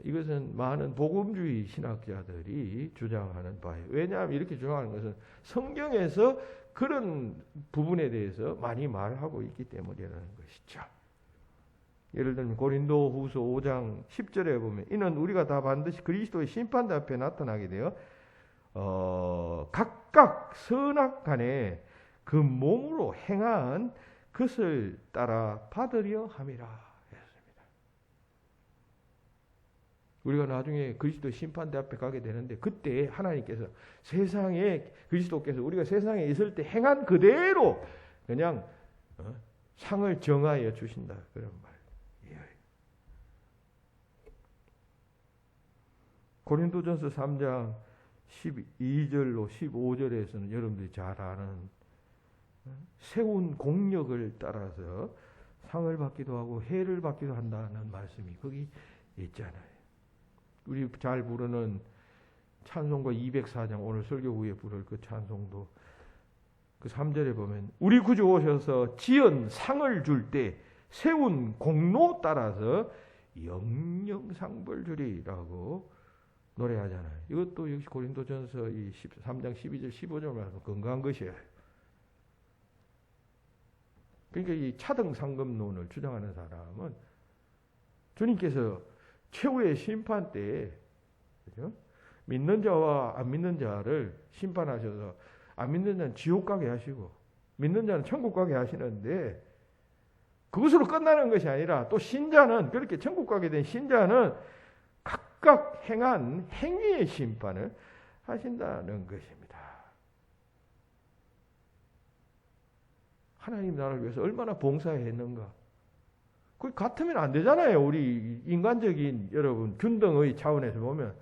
이것은 많은 복음주의 신학자들이 주장하는 바예요. 왜냐하면 이렇게 주장하는 것은 성경에서 그런 부분에 대해서 많이 말하고 있기 때문이라는 것이죠. 예를 들면 고린도후서 5장 10절에 보면 이는 우리가 다 반드시 그리스도의 심판대 앞에 나타나게 되어 각각 선악간에 그 몸으로 행한 것을 따라 받으려 함이라 했습니다. 우리가 나중에 그리스도 심판대 앞에 가게 되는데 그때 하나님께서 세상에 그리스도께서 우리가 세상에 있을 때 행한 그대로 그냥 상을 정하여 주신다. 그런 말. 고린도전서 3장 12절로 15절에서는 여러분들이 잘 아는 세운 공력을 따라서 상을 받기도 하고 해를 받기도 한다는 말씀이 거기 있잖아요. 우리 잘 부르는 찬송가 204장 오늘 설교 후에 부를 그 찬송도 그 3절에 보면 우리 구주 오셔서 지은 상을 줄 때 세운 공로 따라서 영영상벌 주리라고 노래하잖아요. 이것도 역시 고린도전서 3장 12절 15절 말씀 건강한 것이에요. 그러니까 이 차등 상급론을 주장하는 사람은 주님께서 최후의 심판 때에 그죠? 믿는 자와 안 믿는 자를 심판하셔서 안 믿는 자는 지옥 가게 하시고 믿는 자는 천국 가게 하시는데 그것으로 끝나는 것이 아니라 또 신자는 그렇게 천국 가게 된 신자는 각각 행한 행위의 심판을 하신다는 것입니다. 하나님 나라를 위해서 얼마나 봉사했는가. 그 같으면 안 되잖아요. 우리 인간적인 여러분 균등의 차원에서 보면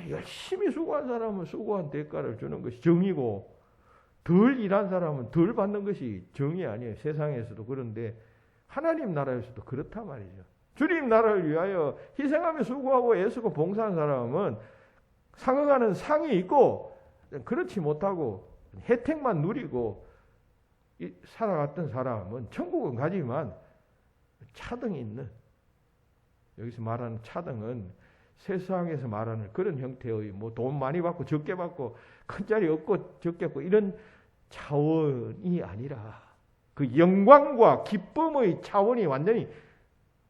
열심히 수고한 사람은 수고한 대가를 주는 것이 정이고 덜 일한 사람은 덜 받는 것이 정이 아니에요. 세상에서도 그런데 하나님 나라에서도 그렇단 말이죠. 주님 나라를 위하여 희생하며 수고하고 애쓰고 봉사한 사람은 상응하는 상이 있고 그렇지 못하고 혜택만 누리고 살아갔던 사람은 천국은 가지만 차등이 있는, 여기서 말하는 차등은 세상에서 말하는 그런 형태의 뭐 돈 많이 받고 적게 받고 큰 자리 없고 적게 받고 이런 차원이 아니라 그 영광과 기쁨의 차원이 완전히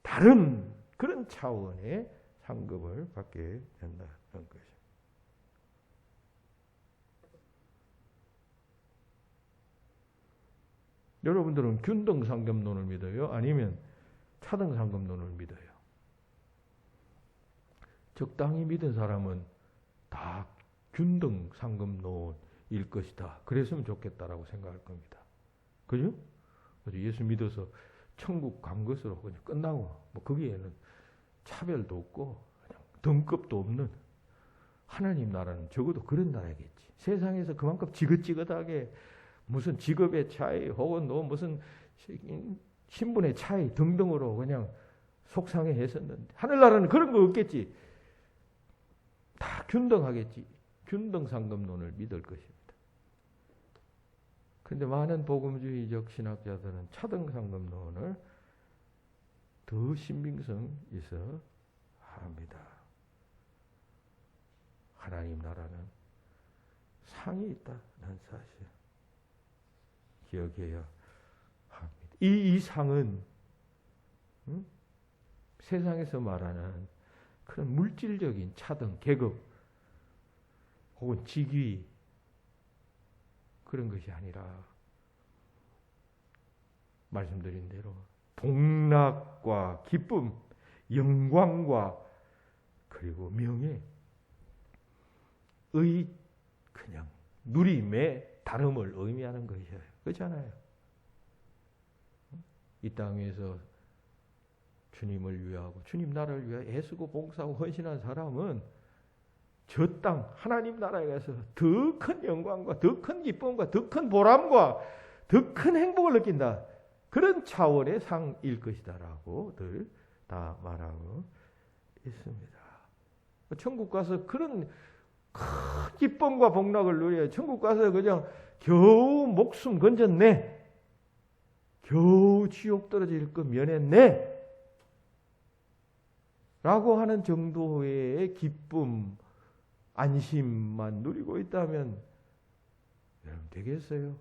다른 그런 차원의 상급을 받게 된다는 것입니다. 여러분들은 균등 상급론을 믿어요? 아니면 차등 상급론을 믿어요? 적당히 믿은 사람은 다 균등 상급론일 것이다. 그랬으면 좋겠다라고 생각할 겁니다. 그죠? 예수 믿어서 천국 간 것으로 그냥 끝나고 뭐 거기에는 차별도 없고 그냥 등급도 없는 하나님 나라는 적어도 그런 나라겠지. 세상에서 그만큼 지긋지긋하게 무슨 직업의 차이 혹은 또 무슨 신분의 차이 등등으로 그냥 속상해 했었는데 하늘나라는 그런 거 없겠지. 다 균등하겠지. 균등 상급론을 믿을 것입니다. 그런데 많은 복음주의적 신학자들은 차등 상급론을 더 신빙성 있어 합니다. 하나님 나라는 상이 있다는 사실 기억해야 합니다. 이 상은 세상에서 말하는 그런 물질적인 차등, 계급 혹은 직위 그런 것이 아니라 말씀드린 대로 복락과 기쁨, 영광과 그리고 명예의 그냥 누림의 다름을 의미하는 것이에요. 그렇잖아요. 이 땅 위에서 주님을 위하고 주님 나라를 위하여 애쓰고 봉사하고 헌신한 사람은 저 땅 하나님 나라에 가서 더 큰 영광과 더 큰 기쁨과 더 큰 보람과 더 큰 행복을 느낀다. 그런 차원의 상일 것이다라고들 다 말하고 있습니다. 천국 가서 그런 큰 기쁨과 복락을 누려요. 천국 가서 그냥 겨우 목숨 건졌네. 겨우 지옥 떨어질 거 면했네. 라고 하는 정도의 기쁨, 안심만 누리고 있다면 여러분 되겠어요?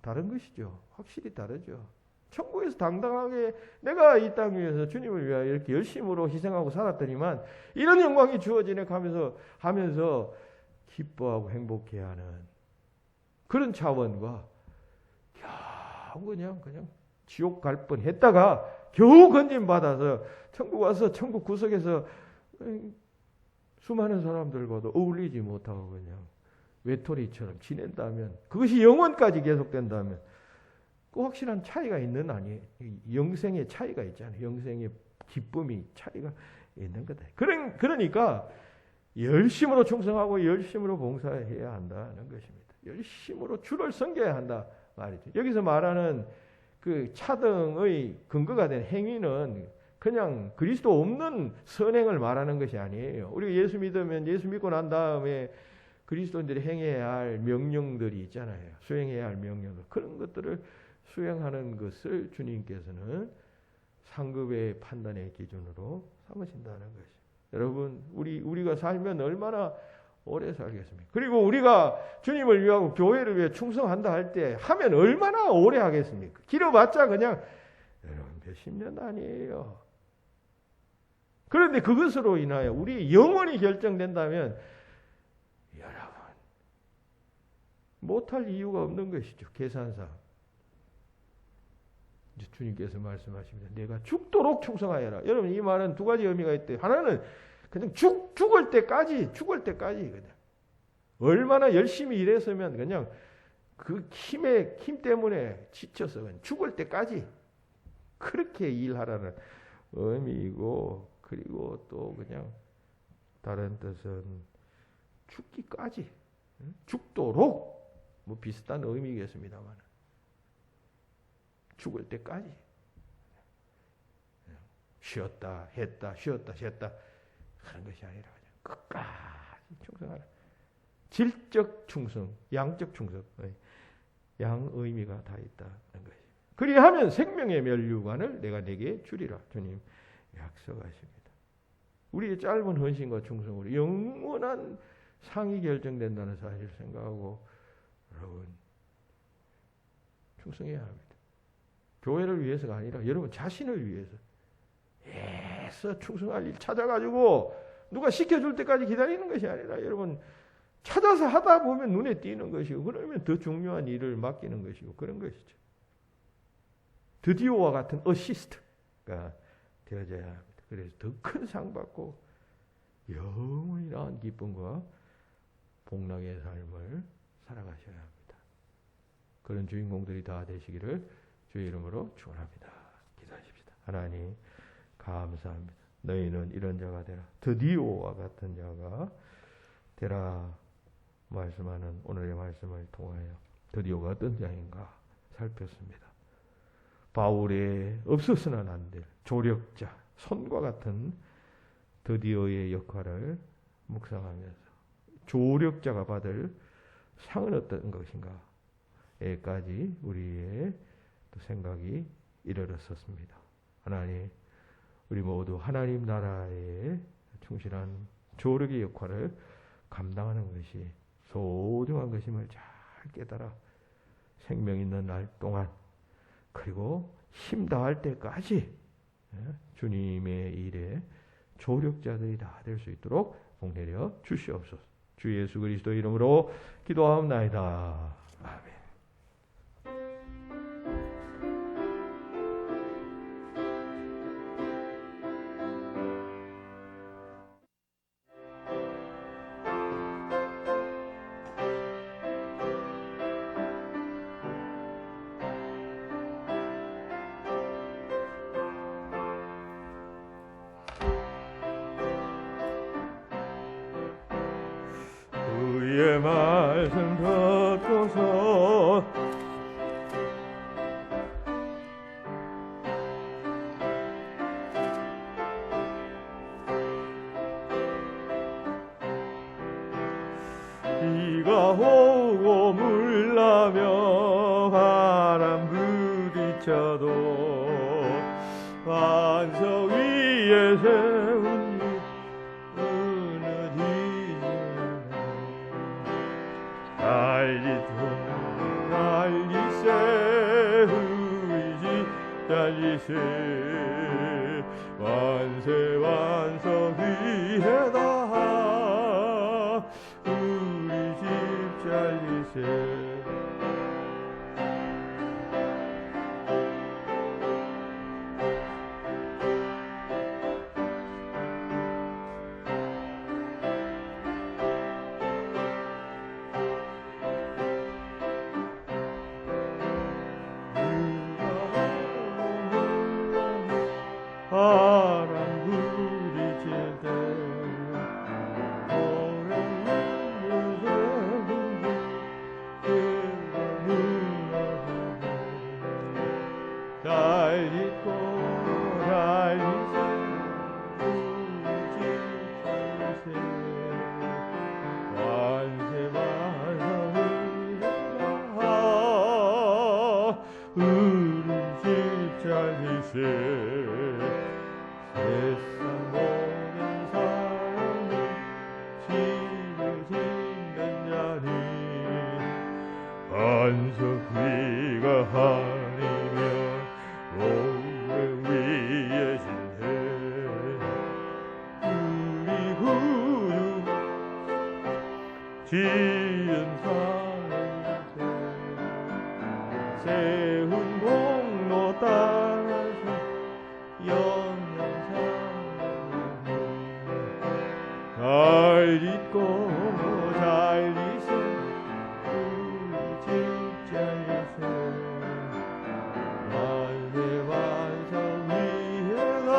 다른 것이죠. 확실히 다르죠. 천국에서 당당하게 내가 이 땅 위에서 주님을 위하여 이렇게 열심으로 희생하고 살았더니만 이런 영광이 주어지네 하면서 기뻐하고 행복해하는 그런 차원과 겨우 그냥 지옥 갈 뻔했다가 겨우 건진 받아서 천국 와서 천국 구석에서 수많은 사람들과도 어울리지 못하고 그냥 외톨이처럼 지낸다면 그것이 영원까지 계속된다면 그 확실한 차이가 있는 아니에요. 영생의 차이가 있잖아요. 영생의 기쁨이 차이가 있는 거다. 그러니까 열심으로 충성하고 열심으로 봉사해야 한다는 것입니다. 열심으로 주를 섬겨야 한다 말이죠. 여기서 말하는 그 차등의 근거가 된 행위는 그냥 그리스도 없는 선행을 말하는 것이 아니에요. 우리가 예수 믿으면 예수 믿고 난 다음에 그리스도인들이 행해야 할 명령들이 있잖아요. 수행해야 할 명령들. 그런 것들을 수행하는 것을 주님께서는 상급의 판단의 기준으로 삼으신다는 것이죠. 여러분, 우리가 살면 얼마나 오래 살겠습니까? 그리고 우리가 주님을 위하고 교회를 위해 충성한다 할 때 하면 얼마나 오래 하겠습니까? 길어봤자 그냥 여러분 몇십 년 아니에요. 그런데 그것으로 인하여 우리 영원히 결정된다면 여러분 못할 이유가 없는 것이죠. 계산상. 이제 주님께서 말씀하십니다. 내가 죽도록 충성하여라. 여러분 이 말은 두 가지 의미가 있대요. 하나는 그냥 죽을 때까지 그냥 얼마나 열심히 일했으면 그냥 그 힘 때문에 지쳐서 그냥 죽을 때까지 그렇게 일하라는 의미이고, 그리고 또 그냥 다른 뜻은 죽기까지, 죽도록 뭐 비슷한 의미겠습니다만 죽을 때까지 쉬었다 했다 쉬었다 쉬었다 하는 것이 아니라 그냥 끝까지 충성하라. 질적 충성, 양적 충성, 양 의미가 다 있다는 것입니다. 그리하면 생명의 면류관을 내가 내게 주리라. 주님 약속하십니다. 우리의 짧은 헌신과 충성으로 영원한 상이 결정된다는 사실을 생각하고 여러분 충성해야 합니다. 교회를 위해서가 아니라 여러분 자신을 위해서 애써 충성할 일 찾아가지고 누가 시켜줄 때까지 기다리는 것이 아니라 여러분 찾아서 하다 보면 눈에 띄는 것이고, 그러면 더 중요한 일을 맡기는 것이고 그런 것이죠. 드디어와 같은 어시스트가 되어져야 합니다. 그래서 더 큰 상 받고 영원히 나은 기쁨과 복락의 삶을 살아가셔야 합니다. 그런 주인공들이 다 되시기를 주의 이름으로 축원합니다. 기도하십시다. 하나님 감사합니다. 너희는 이런 자가 되라. 드디어와 같은 자가 되라. 말씀하는 오늘의 말씀을 통하여 드디어가 어떤 자인가 살폈습니다. 바울의 없어서는 안 될 조력자, 손과 같은 드디어의 역할을 묵상하면서 조력자가 받을 상은 어떤 것인가에까지 우리의 생각이 이르렀었습니다. 하나님, 우리 모두 하나님 나라에 충실한 조력의 역할을 감당하는 것이 소중한 것임을 잘 깨달아 생명 있는 날 동안 그리고 힘 다할 때까지 주님의 일에 조력자들이 다 될 수 있도록 복내려 주시옵소서. 주 예수 그리스도 이름으로 기도하옵나이다. 아멘. 주의 말씀 듣고서 비가 오고 물나며 바람 부딪혀도 반석 위에 세운 달리세 만세 완성 위에다 우리 집 잘리세 세상 모든 사람이 집을 짓는 자니 반석 위가 하리면 오래 위에 신해 우리 구주 지은 산에 세운 공로 따라서 영영산 잊고 살리신 그 진짜이세 만세 완성 위에 가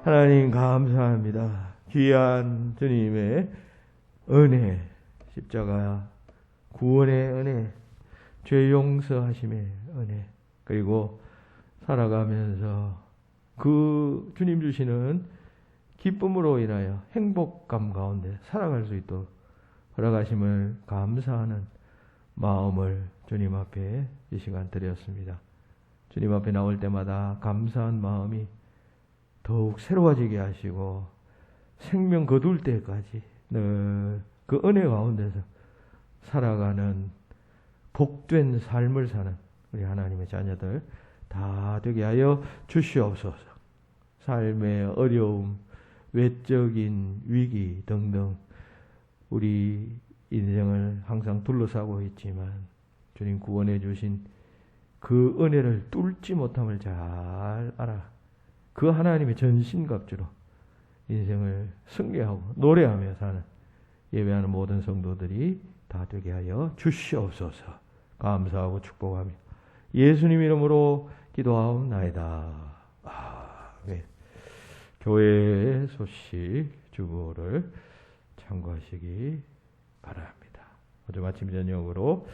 하나님 감사합니다. 귀한 주님의 은혜, 십자가 구원의 은혜, 죄 용서하심의 은혜, 그리고 살아가면서 그 주님 주시는 기쁨으로 인하여 행복감 가운데 살아갈 수 있도록 허락하심을 감사하는 마음을 주님 앞에 이 시간 드렸습니다. 주님 앞에 나올 때마다 감사한 마음이 더욱 새로워지게 하시고 생명 거둘 때까지 늘 그 은혜 가운데서 살아가는 복된 삶을 사는 우리 하나님의 자녀들 다 되게 하여 주시옵소서. 삶의 어려움, 외적인 위기 등등 우리 인생을 항상 둘러싸고 있지만 주님 구원해 주신 그 은혜를 뚫지 못함을 잘 알아 그 하나님의 전신갑주로 인생을 승리하고 노래하며 사는 예배하는 모든 성도들이 다 되게 하여 주시옵소서. 감사하고 축복하며 예수님 이름으로 기도하옵나이다. 아멘. 교회의 소식 주보를 참고하시기 바랍니다. 어제 아침 저녁으로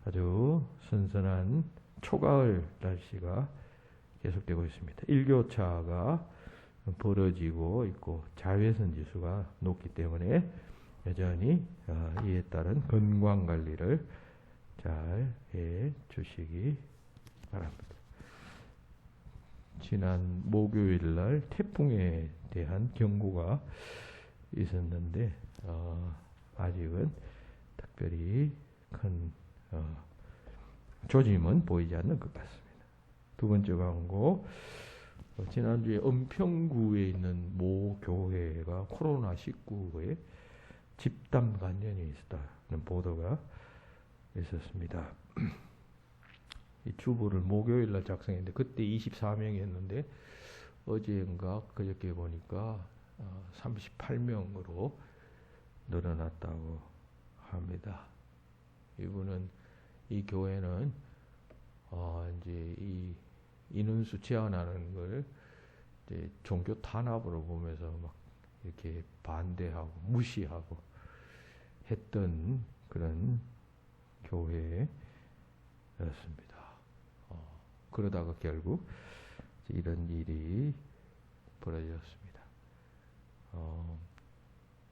아주 선선한 초가을 날씨가 계속되고 있습니다. 일교차가 벌어지고 있고 자외선 지수가 높기 때문에 여전히 이에 따른 건강 관리를 잘 해 주시기 바랍니다. 지난 목요일 날 태풍에 대한 경고가 있었는데 아직은 특별히 큰 조짐은 보이지 않는 것 같습니다. 두 번째 광고, 지난주에 은평구에 있는 모 교회가 코로나19에 집단 감염이 있었다는 보도가 있었습니다. 이 주보를 목요일날 작성했는데 그때 24명이었는데 어제인가 그저께 보니까 38명으로 늘어났다고 합니다. 이분은 이 교회는 이제 이 인원수 제한하는 걸 이제 종교 탄압으로 보면서 막 이렇게 반대하고 무시하고 했던 그런 교회였습니다. 그러다가 결국 이런 일이 벌어졌습니다.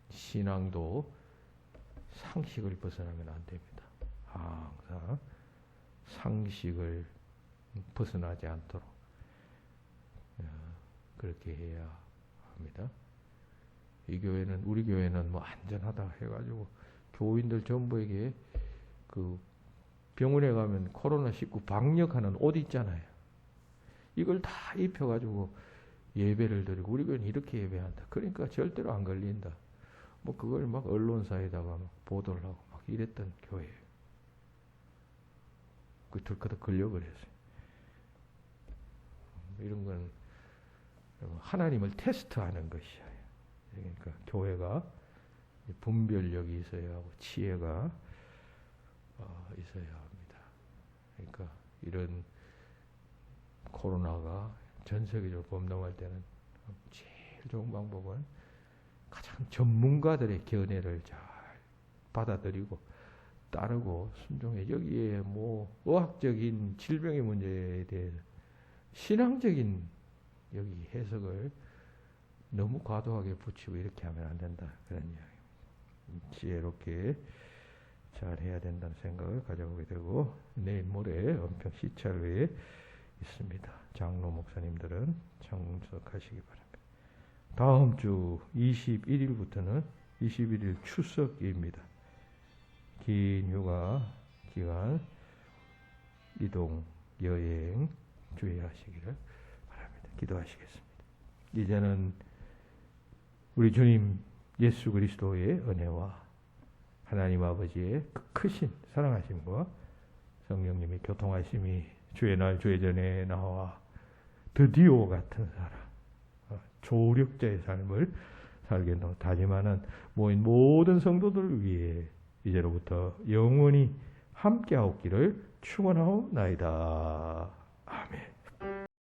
신앙도 상식을 벗어나면 안 됩니다. 항상 상식을 벗어나지 않도록 그렇게 해야 합니다. 이 교회는 우리 교회는 뭐 안전하다 해가지고 교인들 전부에게 그 병원에 가면 코로나19 방역하는 옷 있잖아요. 이걸 다 입혀가지고 예배를 드리고 우리 교회는 이렇게 예배한다. 그러니까 절대로 안 걸린다. 뭐 그걸 막 언론사에다가 막 보도를 하고 막 이랬던 교회예요. 그 들커덕 걸려버렸어요. 이런 건 하나님을 테스트하는 것이에요. 그러니까 교회가 분별력이 있어야 하고 지혜가 있어야 합니다. 그러니까 이런 코로나가 전 세계적으로 범람할 때는 제일 좋은 방법은 가장 전문가들의 견해를 잘 받아들이고 따르고 순종해. 여기에 뭐 의학적인 질병의 문제에 대해서 신앙적인 여기 해석을 너무 과도하게 붙이고 이렇게 하면 안 된다. 그런 이야기입니다. 지혜롭게 잘 해야 된다는 생각을 가져보게 되고 내일 모레 은평 시찰회에 있습니다. 장로 목사님들은 참석하시기 바랍니다. 다음 주 21일부터는 21일 추석입니다. 긴 휴가 기간 이동 여행 주의하시기를 바랍니다. 기도하시겠습니다. 이제는 우리 주님 예수 그리스도의 은혜와 하나님 아버지의 그 크신 사랑하심과 성령님의 교통하심이 주의 날 주의 전에 나와 드디어 같은 사람, 조력자의 삶을 살겠노 다짐하는 모인 모든 성도들을 위해 이제로부터 영원히 함께하옵기를 축원하옵나이다.